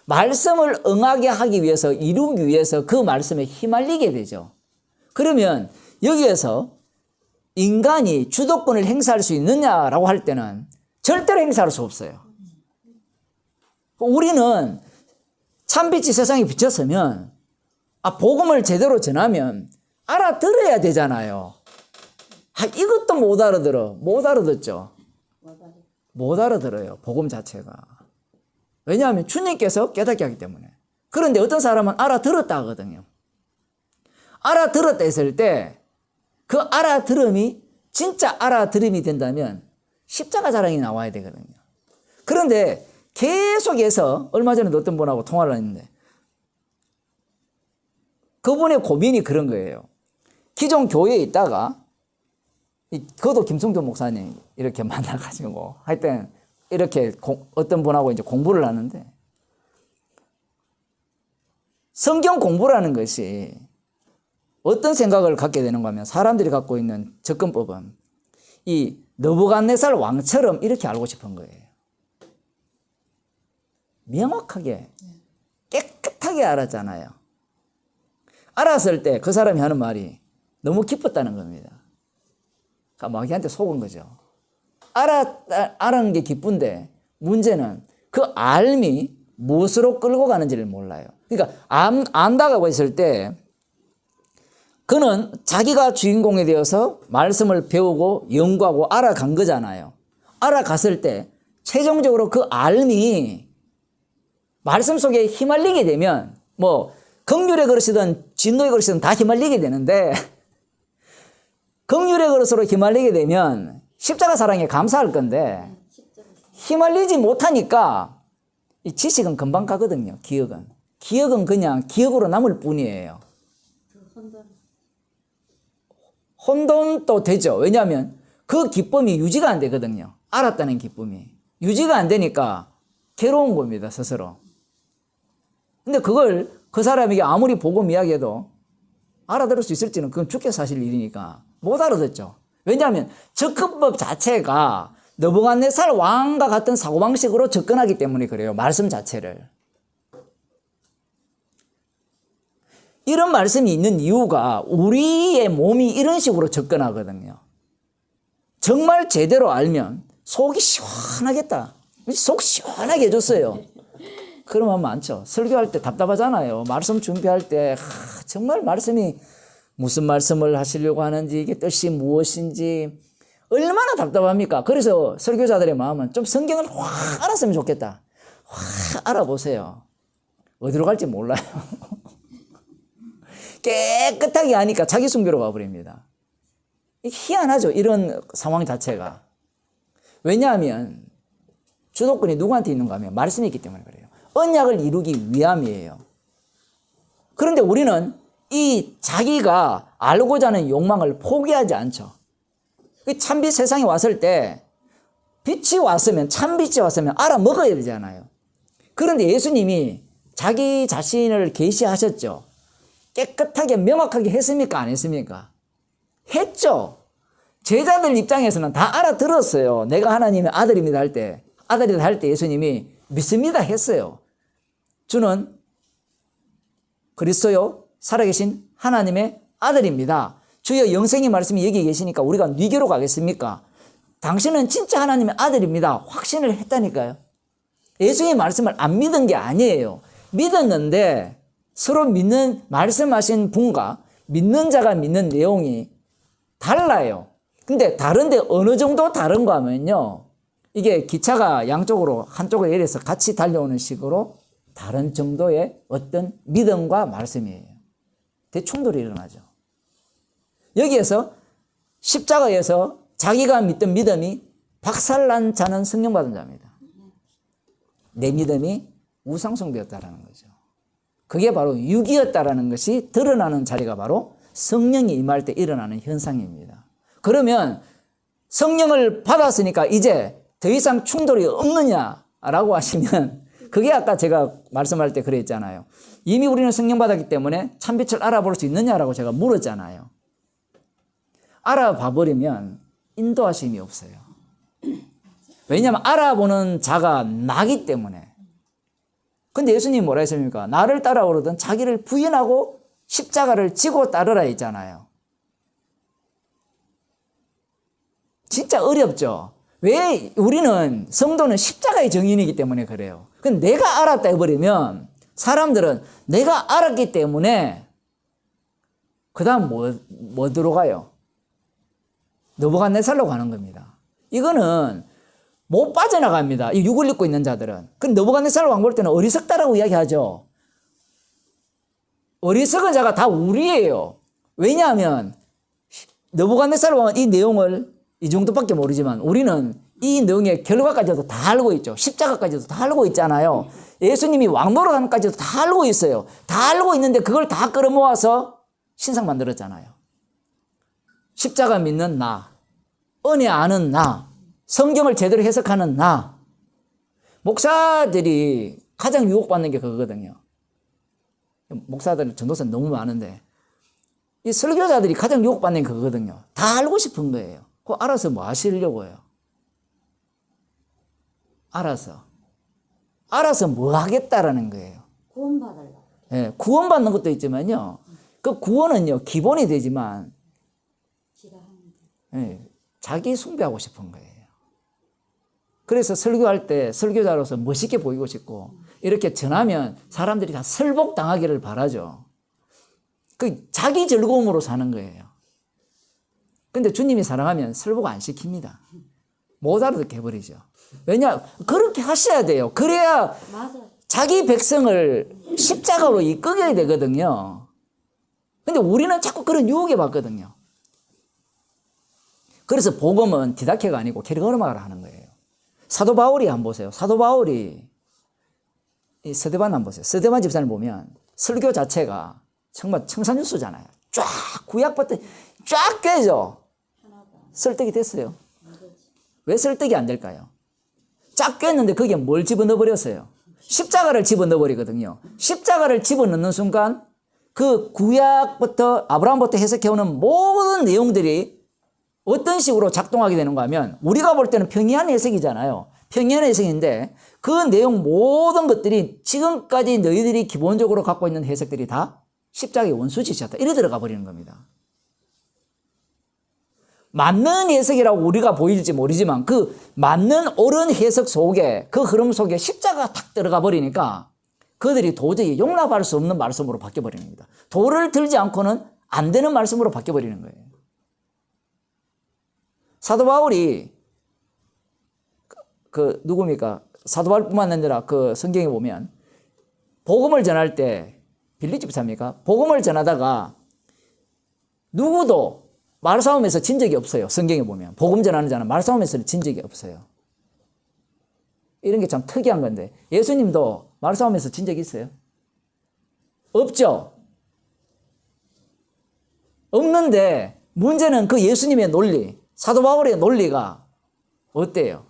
말씀을 응하게 하기 위해서, 이루기 위해서 그 말씀에 휘말리게 되죠. 그러면 여기에서 인간이 주도권을 행사할 수 있느냐라고 할 때는 절대로 행사할 수 없어요. 우리는 참빛이 세상에 비쳤으면 복음을 제대로 전하면 알아들어야 되잖아요. 이것도 못 알아들어. 못 알아듣죠. 못 알아들어요. 복음 자체가. 왜냐하면 주님께서 깨닫게 하기 때문에. 그런데 어떤 사람은 알아들었다 하거든요. 알아들었다 했을 때 그 알아들음이 진짜 알아들음이 된다면 십자가 자랑이 나와야 되거든요. 그런데 계속해서 얼마 전에 어떤 분하고 통화를 했는데 그분의 고민이 그런 거예요. 기존 교회에 있다가 그것도 김성조 목사님 이렇게 만나가지고 하여튼 이렇게 어떤 분하고 이제 공부를 하는데 성경 공부라는 것이 어떤 생각을 갖게 되는가 하면 사람들이 갖고 있는 접근법은 이 느부갓네살 왕처럼 이렇게 알고 싶은 거예요. 명확하게 깨끗하게 알았잖아요. 알았을 때 그 사람이 하는 말이 너무 기뻤다는 겁니다. 마귀한테 속은 거죠. 알은 게 기쁜데 문제는 그 알미 무엇으로 끌고 가는지를 몰라요. 그러니까 안다고 했을 때 그는 자기가 주인공이 되어서 말씀을 배우고 연구하고 알아간 거잖아요. 알아갔을 때 최종적으로 그 알미 말씀 속에 휘말리게 되면 뭐 긍휼의 그릇이든 진노의 그릇이든 다 휘말리게 되는데 긍휼의 그릇으로 휘말리게 되면 십자가 사랑에 감사할 건데 휘말리지 못하니까 이 지식은 금방 가거든요. 기억은 그냥 기억으로 남을 뿐이에요. 혼돈도 되죠. 왜냐하면 그 기쁨이 유지가 안 되거든요. 알았다는 기쁨이 유지가 안 되니까 괴로운 겁니다. 스스로. 근데 그걸 그 사람에게 아무리 복음 이야기해도 알아들을 수 있을지는 그건 주께 사실 일이니까 못 알아듣죠. 왜냐하면 접근법 자체가 느부갓네살 왕과 같은 사고방식으로 접근하기 때문에 그래요. 말씀 자체를. 이런 말씀이 있는 이유가 우리의 몸이 이런 식으로 접근하거든요. 정말 제대로 알면 속이 시원하겠다. 속 시원하게 해줬어요. 그런 말 많죠. 설교할 때 답답하잖아요. 말씀 준비할 때 정말 말씀이 무슨 말씀을 하시려고 하는지 이게 뜻이 무엇인지 얼마나 답답합니까? 그래서 설교자들의 마음은 좀 성경을 확 알았으면 좋겠다. 확 알아보세요. 어디로 갈지 몰라요. 깨끗하게 하니까 자기 숭배로 가버립니다. 희한하죠. 이런 상황 자체가. 왜냐하면 주도권이 누구한테 있는가 하면 말씀이 있기 때문에 그래요. 언약을 이루기 위함이에요. 그런데 우리는 이 자기가 알고자 하는 욕망을 포기하지 않죠. 참빛 세상에 왔을 때 빛이 왔으면 참빛이 왔으면 알아먹어야 되잖아요. 그런데 예수님이 자기 자신을 계시하셨죠. 깨끗하게 명확하게 했습니까? 안 했습니까? 했죠. 제자들 입장에서는 다 알아들었어요. 내가 하나님의 아들입니다 할 때, 아들이다 할 때 예수님이 믿습니다 했어요. 주는 그리스도요 살아계신 하나님의 아들입니다. 주여 영생의 말씀이 여기 계시니까 우리가 뉘교로 가겠습니까? 당신은 진짜 하나님의 아들입니다. 확신을 했다니까요. 예수의 말씀을 안 믿은 게 아니에요. 믿었는데 서로 믿는 말씀하신 분과 믿는 자가 믿는 내용이 달라요. 근데 다른데 어느 정도 다른가 하면요. 이게 기차가 양쪽으로 한쪽으로 내려서 같이 달려오는 식으로 다른 정도의 어떤 믿음과 말씀이에요. 대충돌이 일어나죠. 여기에서 십자가에서 자기가 믿던 믿음이 박살난 자는 성령 받은 자입니다. 내 믿음이 우상숭배였다라는 거죠. 그게 바로 육이었다라는 것이 드러나는 자리가 바로 성령이 임할 때 일어나는 현상입니다. 그러면 성령을 받았으니까 이제 더 이상 충돌이 없느냐라고 하시면 그게 아까 제가 말씀할 때 그랬잖아요. 이미 우리는 성령 받았기 때문에 참빛을 알아볼 수 있느냐라고 제가 물었잖아요. 알아봐 버리면 인도하심이 없어요. 왜냐하면 알아보는 자가 나기 때문에. 근데 예수님이 뭐라 했습니까? 나를 따라오거든 자기를 부인하고 십자가를 지고 따르라 했잖아요. 진짜 어렵죠. 왜 우리는 성도는 십자가의 증인이기 때문에 그래요. 근데 내가 알았다 해버리면 사람들은 내가 알았기 때문에 그 다음 뭐 들어가요? 느부갓네살로 가는 겁니다. 이거는 못 빠져나갑니다. 이 육을 입고 있는 자들은. 근데 느부갓네살로 간 볼 때는 어리석다라고 이야기하죠. 어리석은 자가 다 우리예요. 왜냐하면 느부갓네살로 간 이 내용을 이 정도밖에 모르지만 우리는 이 내용의 결과까지도 다 알고 있죠. 십자가까지도 다 알고 있잖아요. 예수님이 왕노릇함까지도 다 알고 있어요. 다 알고 있는데 그걸 다 끌어모아서 신상 만들었잖아요. 십자가 믿는 나, 은혜 아는 나, 성경을 제대로 해석하는 나. 목사들이 가장 유혹받는 게 그거거든요. 목사들, 전도사 너무 많은데 이 설교자들이 가장 유혹받는 게 그거거든요. 다 알고 싶은 거예요. 그거 알아서 뭐 하시려고요? 알아서 뭐 하겠다라는 거예요. 구원받으려고. 예, 구원받는 것도 있지만요. 그 구원은요, 기본이 되지만, 예, 자기 숭배하고 싶은 거예요. 그래서 설교할 때 설교자로서 멋있게 보이고 싶고, 이렇게 전하면 사람들이 다 설복당하기를 바라죠. 그 자기 즐거움으로 사는 거예요. 근데 주님이 사랑하면 설복 안 시킵니다. 못 알아듣게 해버리죠. 왜냐? 그렇게 하셔야 돼요. 그래야 맞아. 자기 백성을 십자가로 이끌게 되거든요. 근데 우리는 자꾸 그런 유혹에 받거든요. 그래서 복음은 디다케가 아니고 캐리그마를 하는 거예요. 사도 바울이 한번 보세요. 사도 바울이 이 스데반 한번 보세요. 스데반 집사를 보면 설교 자체가 정말 청산유수잖아요. 쫙 구약부터 쫙 꿰죠. 설득이 됐어요. 왜 설득이 안 될까요? 쫙 꿰는데 거기에 뭘 집어넣어 버렸어요? 십자가를 집어넣어 버리거든요. 십자가를 집어넣는 순간 그 구약부터 아브라함부터 해석해오는 모든 내용들이 어떤 식으로 작동하게 되는가 하면 우리가 볼 때는 평이한 해석이잖아요. 평이한 해석인데 그 내용 모든 것들이 지금까지 너희들이 기본적으로 갖고 있는 해석들이 다 십자가의 원수짓이었다. 이래 들어가 버리는 겁니다. 맞는 해석이라고 우리가 보일지 모르지만 그 맞는 옳은 해석 속에 그 흐름 속에 십자가가 탁 들어가 버리니까 그들이 도저히 용납할 수 없는 말씀으로 바뀌어 버리는 겁니다. 돌을 들지 않고는 안 되는 말씀으로 바뀌어 버리는 거예요. 사도 바울이 누굽니까? 사도 바울뿐만 아니라 그 성경에 보면 복음을 전할 때 빌립 집사입니까? 복음을 전하다가 누구도 말싸움에서 진 적이 없어요. 성경에 보면 복음 전하는 자는 말싸움에서 진 적이 없어요. 이런 게 참 특이한 건데 예수님도 말싸움에서 진 적이 있어요? 없죠. 없는데 문제는 그 예수님의 논리, 사도 바울의 논리가 어때요?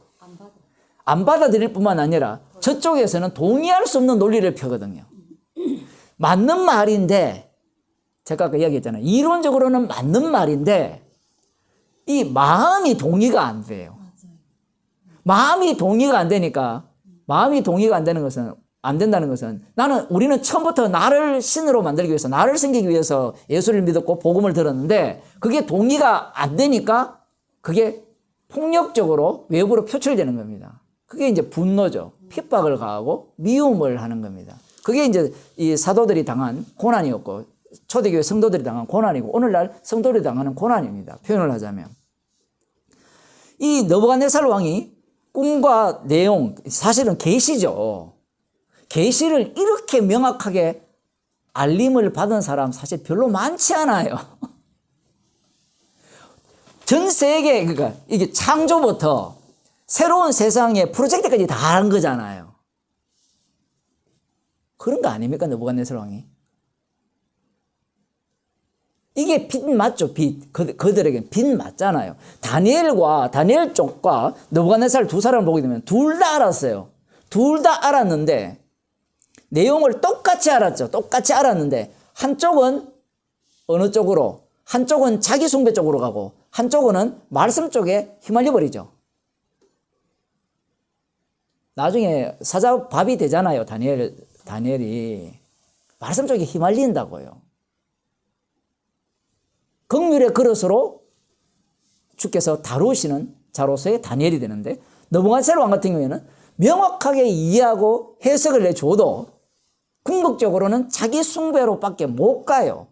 안 받아들일 뿐만 아니라 저쪽에서는 동의할 수 없는 논리를 펴거든요. 맞는 말인데 제가 아까 이야기했잖아요. 이론적으로는 맞는 말인데 이 마음이 동의가 안 돼요. 마음이 동의가 안 되니까 마음이 동의가 안 되는 것은 안 된다는 것은 우리는 처음부터 나를 신으로 만들기 위해서 나를 섬기기 위해서 예수를 믿었고 복음을 들었는데 그게 동의가 안 되니까 그게 폭력적으로 외부로 표출되는 겁니다. 그게 이제 분노죠. 핍박을 가하고 미움을 하는 겁니다. 그게 이제 이 사도들이 당한 고난이었고 초대교회 성도들이 당한 고난이고 오늘날 성도들이 당하는 고난입니다. 표현을 하자면. 이 느부갓네살 왕이 꿈과 내용 사실은 계시죠. 계시를 이렇게 명확하게 알림을 받은 사람 사실 별로 많지 않아요. 전 세계 그러니까 이게 창조부터 새로운 세상의 프로젝트까지 다 한 거잖아요. 그런 거 아닙니까 느부갓네살 왕이? 이게 빛 맞죠? 빛. 그들에게 빛 맞잖아요. 다니엘 쪽과 느부갓네살 두 사람을 보게 되면 둘 다 알았어요. 둘 다 알았는데 내용을 똑같이 알았죠. 똑같이 알았는데 한쪽은 어느 쪽으로? 한쪽은 자기 숭배 쪽으로 가고 한쪽은 말씀 쪽에 휘말려 버리죠. 나중에 사자밥이 되잖아요. 다니엘이 말씀 쪽에 휘말린다고요. 긍휼의 그릇으로 주께서 다루시는 자로서의 다니엘이 되는데 느부갓네살 왕 같은 경우에는 명확하게 이해하고 해석을 내줘도 궁극적으로는 자기 숭배로밖에 못 가요.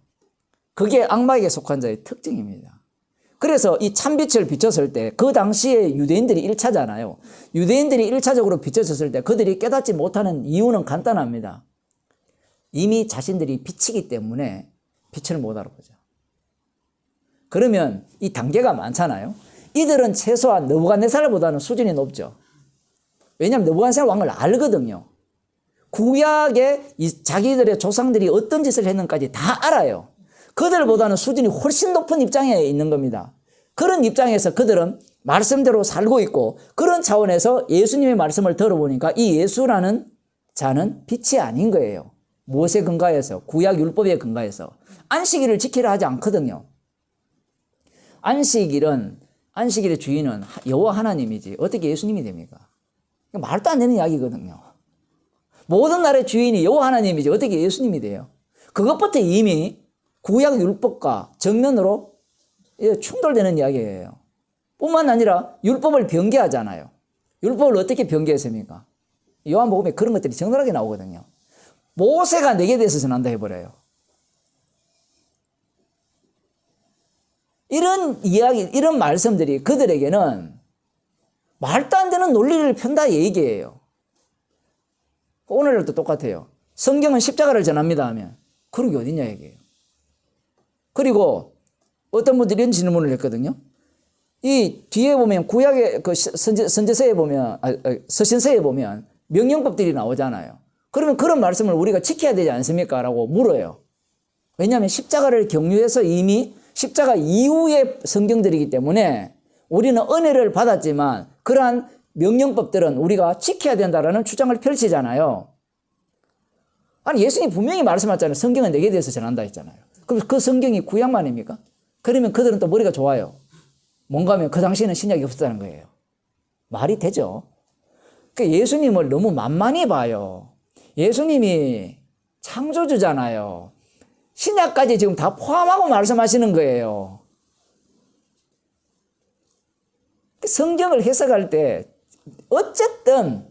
그게 악마에게 속한 자의 특징입니다. 그래서 이 참빛을 비췄을 때 그 당시에 유대인들이 1차잖아요. 유대인들이 1차적으로 비춰졌을 때 그들이 깨닫지 못하는 이유는 간단합니다. 이미 자신들이 빛이기 때문에 빛을 못 알아보죠. 그러면 이 단계가 많잖아요. 이들은 최소한 느부갓네살보다는 수준이 높죠. 왜냐하면 느부갓네살 왕을 알거든요. 구약에 자기들의 조상들이 어떤 짓을 했는지까지 다 알아요. 그들보다는 수준이 훨씬 높은 입장에 있는 겁니다. 그런 입장에서 그들은 말씀대로 살고 있고 그런 차원에서 예수님의 말씀을 들어보니까 이 예수라는 자는 빛이 아닌 거예요. 무엇에 근거해서? 구약 율법에 근거해서. 안식일을 지키려 하지 않거든요. 안식일의 주인은 여호와 하나님이지 어떻게 예수님이 됩니까? 말도 안 되는 이야기거든요. 모든 날의 주인이 여호와 하나님이지 어떻게 예수님이 돼요? 그것부터 이미 구약 율법과 정면으로 충돌되는 이야기예요. 뿐만 아니라 율법을 변개하잖아요. 율법을 어떻게 변개했습니까? 요한복음에 그런 것들이 적나라하게 나오거든요. 모세가 내게 대해서 전한다 해버려요. 이런 이야기, 이런 말씀들이 그들에게는 말도 안 되는 논리를 편다 얘기예요. 오늘도 똑같아요. 성경은 십자가를 전합니다 하면 그런 게 어딨냐 얘기예요. 그리고 어떤 분들이 이런 질문을 했거든요. 이 뒤에 보면 구약의 그 선지서에 보면 서신서에 보면 명령법들이 나오잖아요. 그러면 그런 말씀을 우리가 지켜야 되지 않습니까? 라고 물어요. 왜냐하면 십자가를 경유해서 이미 십자가 이후의 성경들이기 때문에 우리는 은혜를 받았지만 그러한 명령법들은 우리가 지켜야 된다라는 주장을 펼치잖아요. 아니 예수님이 분명히 말씀하셨잖아요. 성경은 내게 대해서 전한다 했잖아요. 그럼 그 성경이 구약만입니까? 그러면 그들은 또 머리가 좋아요. 뭔가 하면 그 당시에는 신약이 없었다는 거예요. 말이 되죠. 그러니까 예수님을 너무 만만히 봐요. 예수님이 창조주잖아요. 신약까지 지금 다 포함하고 말씀하시는 거예요. 성경을 해석할 때 어쨌든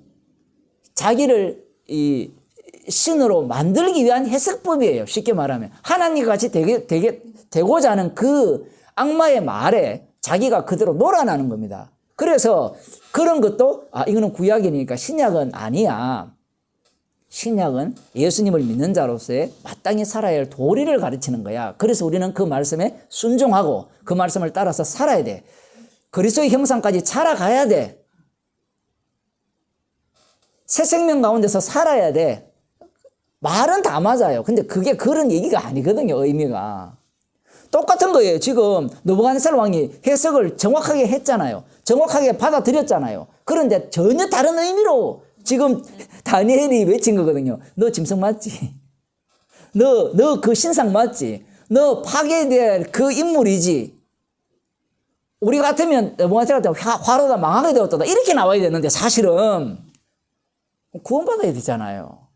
자기를 이 신으로 만들기 위한 해석법이에요. 쉽게 말하면 하나님과 같이 되고자 하는 그 악마의 말에 자기가 그대로 놀아나는 겁니다. 그래서 그런 것도 이거는 구약이니까 신약은 아니야. 신약은 예수님을 믿는 자로서의 마땅히 살아야 할 도리를 가르치는 거야. 그래서 우리는 그 말씀에 순종하고 그 말씀을 따라서 살아야 돼. 그리스도의 형상까지 자라가야 돼. 새 생명 가운데서 살아야 돼. 말은 다 맞아요. 근데 그게 그런 얘기가 아니거든요. 의미가. 똑같은 거예요. 지금 느부갓네살 왕이 해석을 정확하게 했잖아요. 정확하게 받아들였잖아요. 그런데 전혀 다른 의미로 지금 다니엘이 외친 거거든요. 너 짐승 맞지? 너 그 신상 맞지? 너 파괴될 그 인물이지? 우리 같으면 느부갓네살 같으면 화로다 망하게 되었다. 이렇게 나와야 되는데 사실은 구원받아야 되잖아요.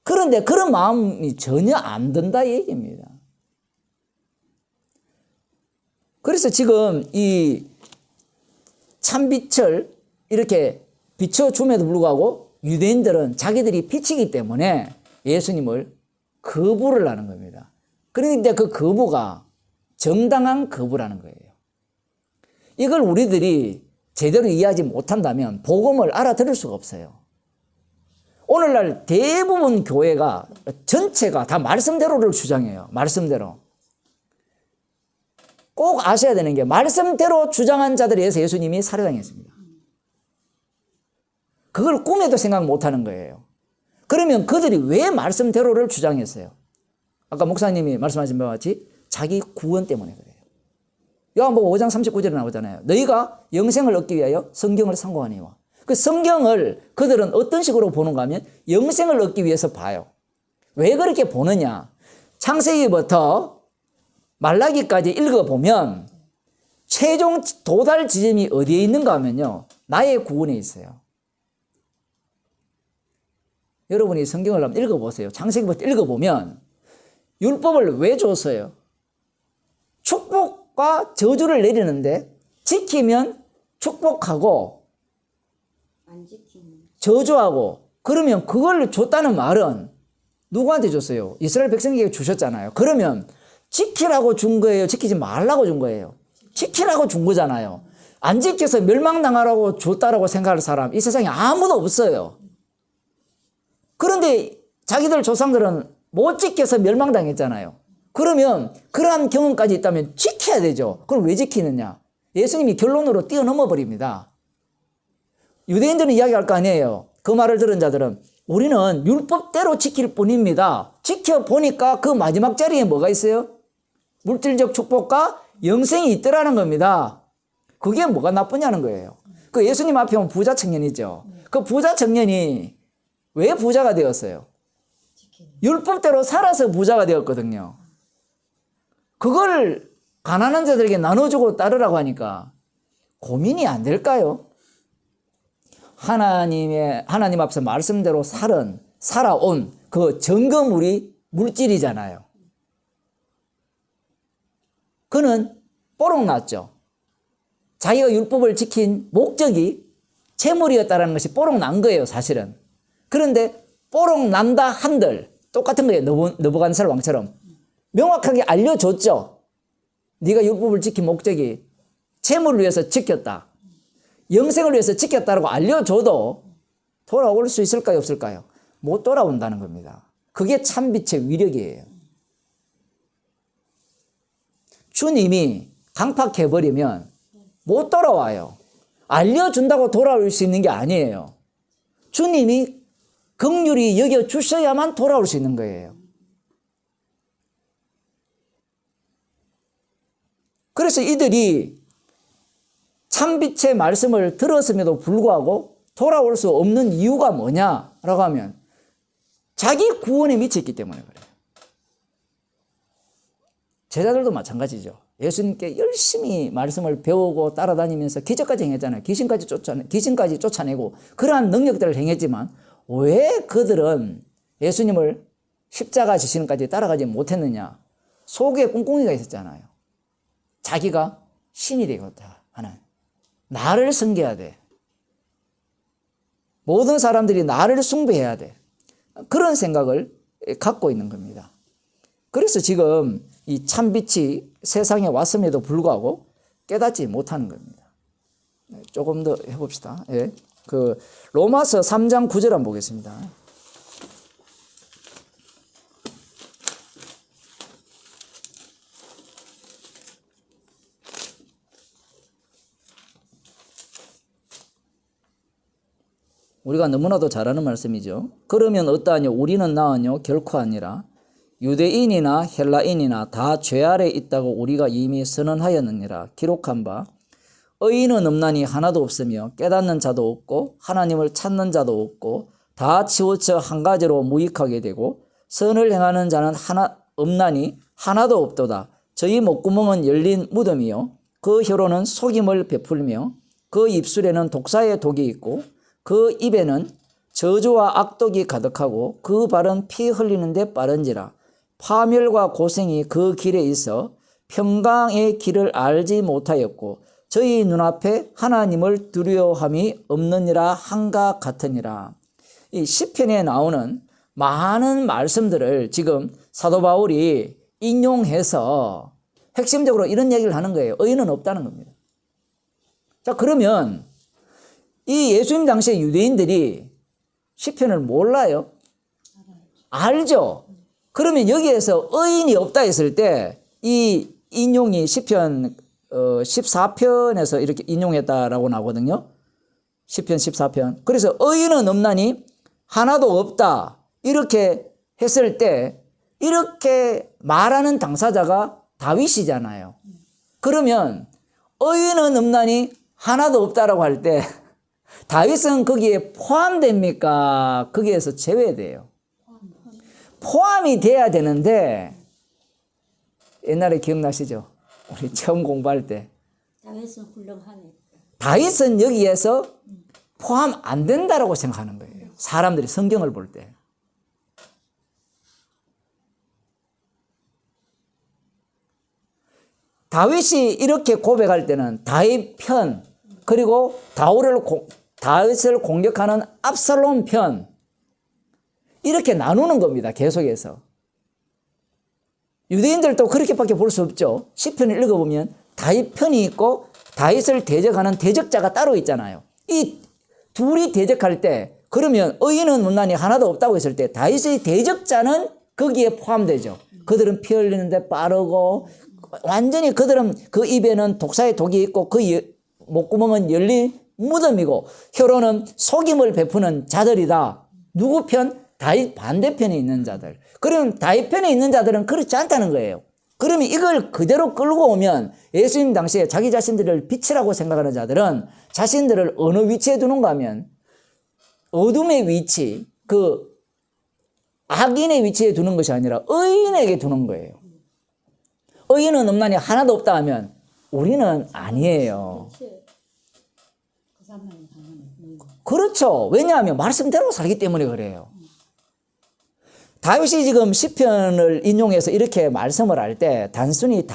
그런데 그런 마음이 전혀 안 든다 이 얘기입니다. 그래서 지금 이 참빛을 이렇게 비춰줌에도 불구하고 유대인들은 자기들이 빛이기 때문에 예수님을 거부를 하는 겁니다. 그런데 그 거부가 정당한 거부라는 거예요. 이걸 우리들이 제대로 이해하지 못한다면 복음을 알아들을 수가 없어요. 오늘날 대부분 교회가 전체가 다 말씀대로를 주장해요. 말씀대로. 꼭 아셔야 되는 게 말씀대로 주장한 자들에 의해서 예수님이 살해당했습니다. 그걸 꿈에도 생각 못하는 거예요. 그러면 그들이 왜 말씀대로를 주장했어요? 아까 목사님이 말씀하신 바와 같이 자기 구원 때문에 그래요. 요한복음 5장 39절에 나오잖아요. 너희가 영생을 얻기 위하여 성경을 상고하니와. 그 성경을 그들은 어떤 식으로 보는가 하면 영생을 얻기 위해서 봐요. 왜 그렇게 보느냐? 창세기부터 말라기까지 읽어보면 최종 도달 지점이 어디에 있는가 하면요. 나의 구원에 있어요. 여러분이 성경을 한번 읽어보세요. 창세기부터 읽어보면 율법을 왜 줬어요? 축복과 저주를 내리는데 지키면 축복하고 안 지키면 저주하고 그러면 그걸 줬다는 말은 누구한테 줬어요? 이스라엘 백성에게 주셨잖아요. 그러면 지키라고 준 거예요? 지키지 말라고 준 거예요? 지키라고 준 거잖아요. 안 지켜서 멸망당하라고 줬다라고 생각할 사람 이 세상에 아무도 없어요. 그런데 자기들 조상들은 못 지켜서 멸망당했잖아요. 그러면 그러한 경험까지 있다면 지켜야 되죠. 그럼 왜 지키느냐? 예수님이 결론으로 뛰어넘어 버립니다. 유대인들은 이야기할 거 아니에요. 그 말을 들은 자들은 우리는 율법대로 지킬 뿐입니다. 지켜보니까 그 마지막 자리에 뭐가 있어요? 물질적 축복과 영생이 있더라는 겁니다. 그게 뭐가 나쁘냐는 거예요. 그 예수님 앞에 온 부자 청년이죠. 그 부자 청년이 왜 부자가 되었어요? 율법대로 살아서 부자가 되었거든요. 그걸 가난한 자들에게 나눠주고 따르라고 하니까 고민이 안 될까요? 하나님 앞에서 말씀대로 살아온 그 증거물이 물질이잖아요. 그는 뽀록 났죠. 자기가 율법을 지킨 목적이 재물이었다는 것이 뽀록 난 거예요, 사실은. 그런데 뽀록 난다 한들 똑같은 거예요. 느부갓네살 왕처럼 명확하게 알려줬죠. 네가 율법을 지킨 목적이 재물을 위해서 지켰다, 영생을 위해서 지켰다라고 알려줘도 돌아올 수 있을까요, 없을까요? 못 돌아온다는 겁니다. 그게 참빛의 위력이에요. 주님이 강팍해버리면 못 돌아와요. 알려준다고 돌아올 수 있는 게 아니에요. 주님이 긍휼히 여겨주셔야만 돌아올 수 있는 거예요. 그래서 이들이 참빛의 말씀을 들었음에도 불구하고 돌아올 수 없는 이유가 뭐냐라고 하면 자기 구원에 미쳤기 때문에 그래요. 제자들도 마찬가지죠. 예수님께 열심히 말씀을 배우고 따라다니면서 기적까지 행했잖아요. 귀신까지 쫓아내고 그러한 능력들을 행했지만 왜 그들은 예수님을 십자가 지시는까지 따라가지 못했느냐? 속에 꿍꿍이가 있었잖아요. 자기가 신이 되겠다 하는, 나를 섬겨야 돼, 모든 사람들이 나를 숭배해야 돼, 그런 생각을 갖고 있는 겁니다. 그래서 지금 이 참빛이 세상에 왔음에도 불구하고 깨닫지 못하는 겁니다. 조금 더 해봅시다. 예. 그 로마서 3장 9절 한번 보겠습니다. 우리가 너무나도 잘 아는 말씀이죠. 그러면 어떠하뇨? 우리는 나으뇨? 결코 아니라 유대인이나 헬라인이나 다 죄 아래 있다고 우리가 이미 선언하였느니라. 기록한 바 의인은 없나니 하나도 없으며 깨닫는 자도 없고 하나님을 찾는 자도 없고 다 치우쳐 한 가지로 무익하게 되고 선을 행하는 자는 없나니 하나도 없도다. 저희 목구멍은 열린 무덤이요 그 혀로는 속임을 베풀며 그 입술에는 독사의 독이 있고 그 입에는 저주와 악독이 가득하고 그 발은 피 흘리는데 빠른지라 파멸과 고생이 그 길에 있어 평강의 길을 알지 못하였고 저희 눈앞에 하나님을 두려워함이 없느니라 한가 같으니라. 이 시편에 나오는 많은 말씀들을 지금 사도 바울이 인용해서 핵심적으로 이런 얘기를 하는 거예요. 의인은 없다는 겁니다. 자, 그러면 이 예수님 당시의 유대인들이 시편을 몰라요? 알죠? 그러면 여기에서 의인이 없다 했을 때 이 인용이 시편 14편에서 이렇게 인용했다라고 나오거든요. 시편 14편. 그래서 의인은 없나니 하나도 없다. 이렇게 했을 때 이렇게 말하는 당사자가 다윗이잖아요. 그러면 의인은 없나니 하나도 없다라고 할 때 다윗은 거기에 포함됩니까? 거기에서 제외돼요. 포함이 돼야 되는데 옛날에 기억나시죠? 우리 처음 공부할 때 다윗은 훌륭하네. 다윗은 여기에서 포함 안 된다라고 생각하는 거예요. 사람들이 성경을 볼 때. 다윗이 이렇게 고백할 때는 다윗 편, 그리고 다윗을 공격하는 압살롬 편, 이렇게 나누는 겁니다. 계속해서. 유대인들도 그렇게밖에 볼 수 없죠. 시편을 읽어보면 다윗 편이 있고 다윗을 대적하는 대적자가 따로 있잖아요. 이 둘이 대적할 때 그러면 의인은 없나니 하나도 없다고 했을 때 다윗의 대적자는 거기에 포함되죠. 그들은 피 흘리는데 빠르고 완전히 그들은 그 입에는 독사의 독이 있고 그 목구멍은 열린 무덤이고 혀로는 속임을 베푸는 자들이다. 누구 편? 다윗 반대편에 있는 자들. 그러면 다윗 편에 있는 자들은 그렇지 않다는 거예요. 그러면 이걸 그대로 끌고 오면 예수님 당시에 자기 자신들을 빛이라고 생각하는 자들은 자신들을 어느 위치에 두는가 하면 어둠의 위치, 그 악인의 위치에 두는 것이 아니라 의인에게 두는 거예요. 의인은 없나니 하나도 없다 하면 우리는 아니에요. 그렇죠. 왜냐하면 말씀대로 살기 때문에 그래요. 다윗이 지금 시편을 인용해서 이렇게 말씀을 할 때 단순히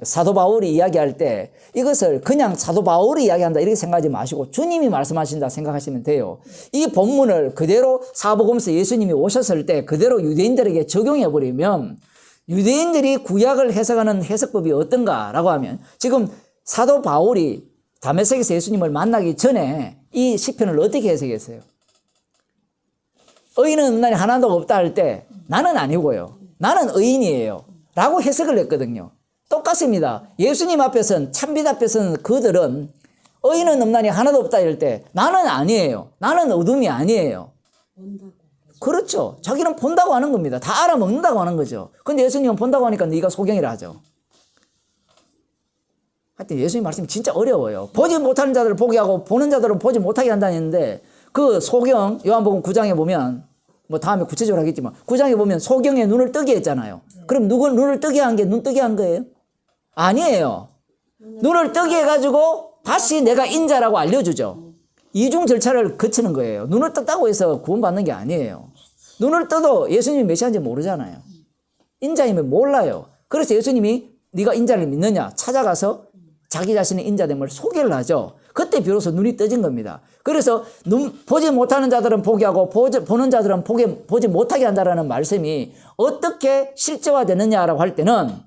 사도 바울이 이야기할 때 이것을 그냥 사도 바울이 이야기한다 이렇게 생각하지 마시고 주님이 말씀하신다 생각하시면 돼요. 이 본문을 그대로 사복음서 예수님이 오셨을 때 그대로 유대인들에게 적용해 버리면 유대인들이 구약을 해석하는 해석법이 어떤가라고 하면 지금 사도 바울이 다메섹에서 예수님을 만나기 전에 이 시편을 어떻게 해석했어요? 의인은 없나니 하나도 없다 할 때 나는 아니고요. 나는 의인이에요. 라고 해석을 했거든요. 똑같습니다. 예수님 앞에서는 참빛 앞에서는 그들은 의인은 없나니 하나도 없다 할 때 나는 아니에요. 나는 어둠이 아니에요. 그렇죠. 자기는 본다고 하는 겁니다. 다 알아먹는다고 하는 거죠. 근데 예수님은 본다고 하니까 네가 소경이라 하죠. 하여튼 예수님 말씀이 진짜 어려워요. 보지 못하는 자들을 보게 하고 보는 자들은 보지 못하게 한다는데 그 소경 요한복음 9장에 보면 뭐 다음에 구체적으로 하겠지만 9장에 보면 소경의 눈을 뜨게 했잖아요. 그럼 누구 눈을 뜨게 한 게 눈 뜨게 한 거예요? 아니에요. 눈을 뜨게 해가지고 다시 내가 인자라고 알려주죠. 이중 절차를 거치는 거예요. 눈을 떴다고 해서 구원받는 게 아니에요. 눈을 떠도 예수님이 메시아인지 모르잖아요. 인자임을 몰라요. 그래서 예수님이 네가 인자를 믿느냐 찾아가서 자기 자신의 인자됨을 소개를 하죠. 그때 비로소 눈이 떠진 겁니다. 그래서 보지 못하는 자들은 보게 하고 보는 자들은 보지 못하게 한다라는 말씀이 어떻게 실제화되느냐라고 할 때는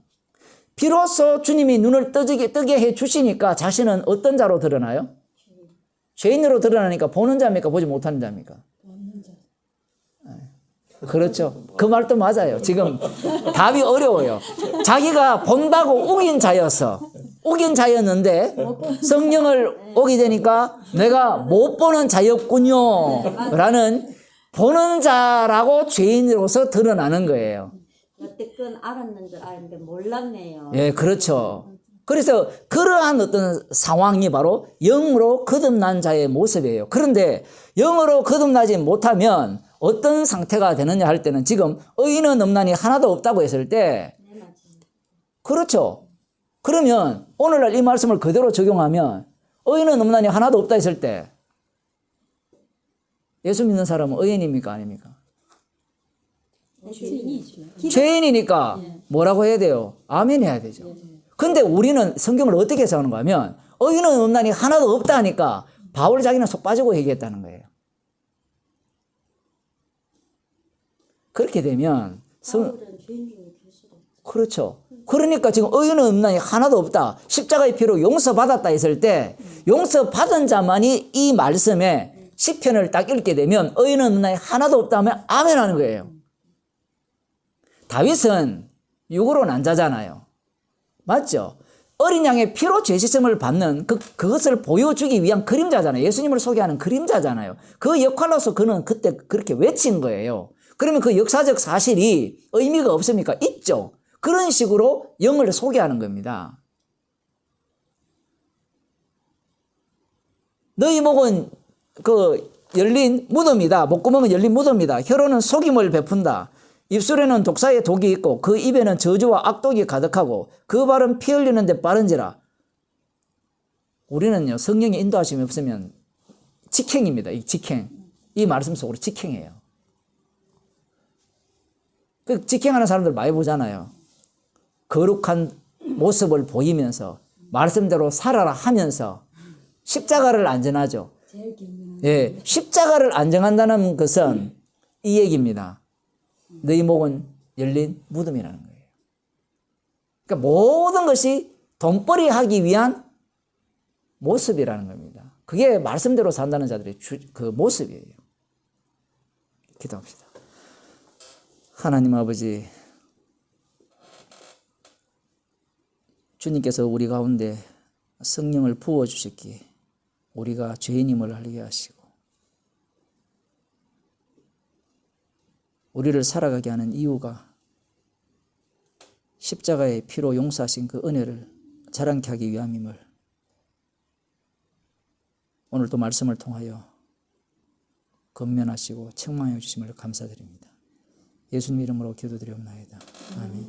비로소 주님이 눈을 뜨게 해 주시니까 자신은 어떤 자로 드러나요? 죄인으로 드러나니까 보는 자입니까? 보지 못하는 자입니까? 그렇죠. 그 말도 맞아요. 지금 답이 어려워요. 자기가 본다고 우긴 자였는데 성령을 오게 되니까 내가 못 보는 자였군요 라는 보는 자라고 죄인으로서 드러나는 거예요. 여태껏 알았는 줄 아는데 몰랐네요. 예, 그렇죠. 그래서 그러한 어떤 상황이 바로 영으로 거듭난 자의 모습이에요. 그런데 영으로 거듭나지 못하면 어떤 상태가 되느냐 할 때는 지금 의인은 없나니 하나도 없다고 했을 때 그렇죠. 그러면 오늘날 이 말씀을 그대로 적용하면 의인은 없나니 하나도 없다 했을 때 예수 믿는 사람은 의인입니까? 아닙니까? 죄인이죠. 죄인이니까 뭐라고 해야 돼요? 아멘 해야 되죠. 근데 우리는 성경을 어떻게 해석하는가 하면 의인은 없나니 하나도 없다 하니까 바울 자기는 속 빠지고 얘기했다는 거예요. 그렇게 되면 바울은 죄인 중에 교수로. 그렇죠. 그러니까 지금 의인은 없나니 하나도 없다. 십자가의 피로 용서받았다 했을 때 용서받은 자만이 이 말씀에 시편을 딱 읽게 되면 의인은 없나니 하나도 없다 하면 아멘 하는 거예요. 다윗은 육으로 난 자잖아요. 맞죠? 어린 양의 피로 죄 씻음을 받는 그것을 보여주기 위한 그림자잖아요. 예수님을 소개하는 그림자잖아요. 그 역할로서 그는 그때 그렇게 외친 거예요. 그러면 그 역사적 사실이 의미가 없습니까? 있죠. 그런 식으로 영을 소개하는 겁니다. 너희 목은 그 열린 무덤이다. 목구멍은 열린 무덤이다. 혀로는 속임을 베푼다. 입술에는 독사의 독이 있고 그 입에는 저주와 악독이 가득하고 그 발은 피 흘리는 데 빠른지라. 우리는요, 성령의 인도하심이 없으면 직행입니다. 이 직행. 이 말씀 속으로 직행해요. 그 직행하는 사람들 많이 보잖아요. 거룩한 모습을 보이면서 말씀대로 살아라 하면서 십자가를 안 전하죠. 예, 십자가를 안 정한다는 것은 이 얘기입니다. 너희 목은 열린 무덤이라는 거예요. 그러니까 모든 것이 돈벌이 하기 위한 모습이라는 겁니다. 그게 말씀대로 산다는 자들의 그 모습이에요. 기도합시다. 하나님 아버지, 주님께서 우리 가운데 성령을 부어주셨기에 우리가 죄인임을 알게 하시고 우리를 살아가게 하는 이유가 십자가의 피로 용서하신 그 은혜를 자랑케 하기 위함임을 오늘도 말씀을 통하여 건면하시고 책망해 주심을 감사드립니다. 예수님 이름으로 기도드리옵나이다. 아멘.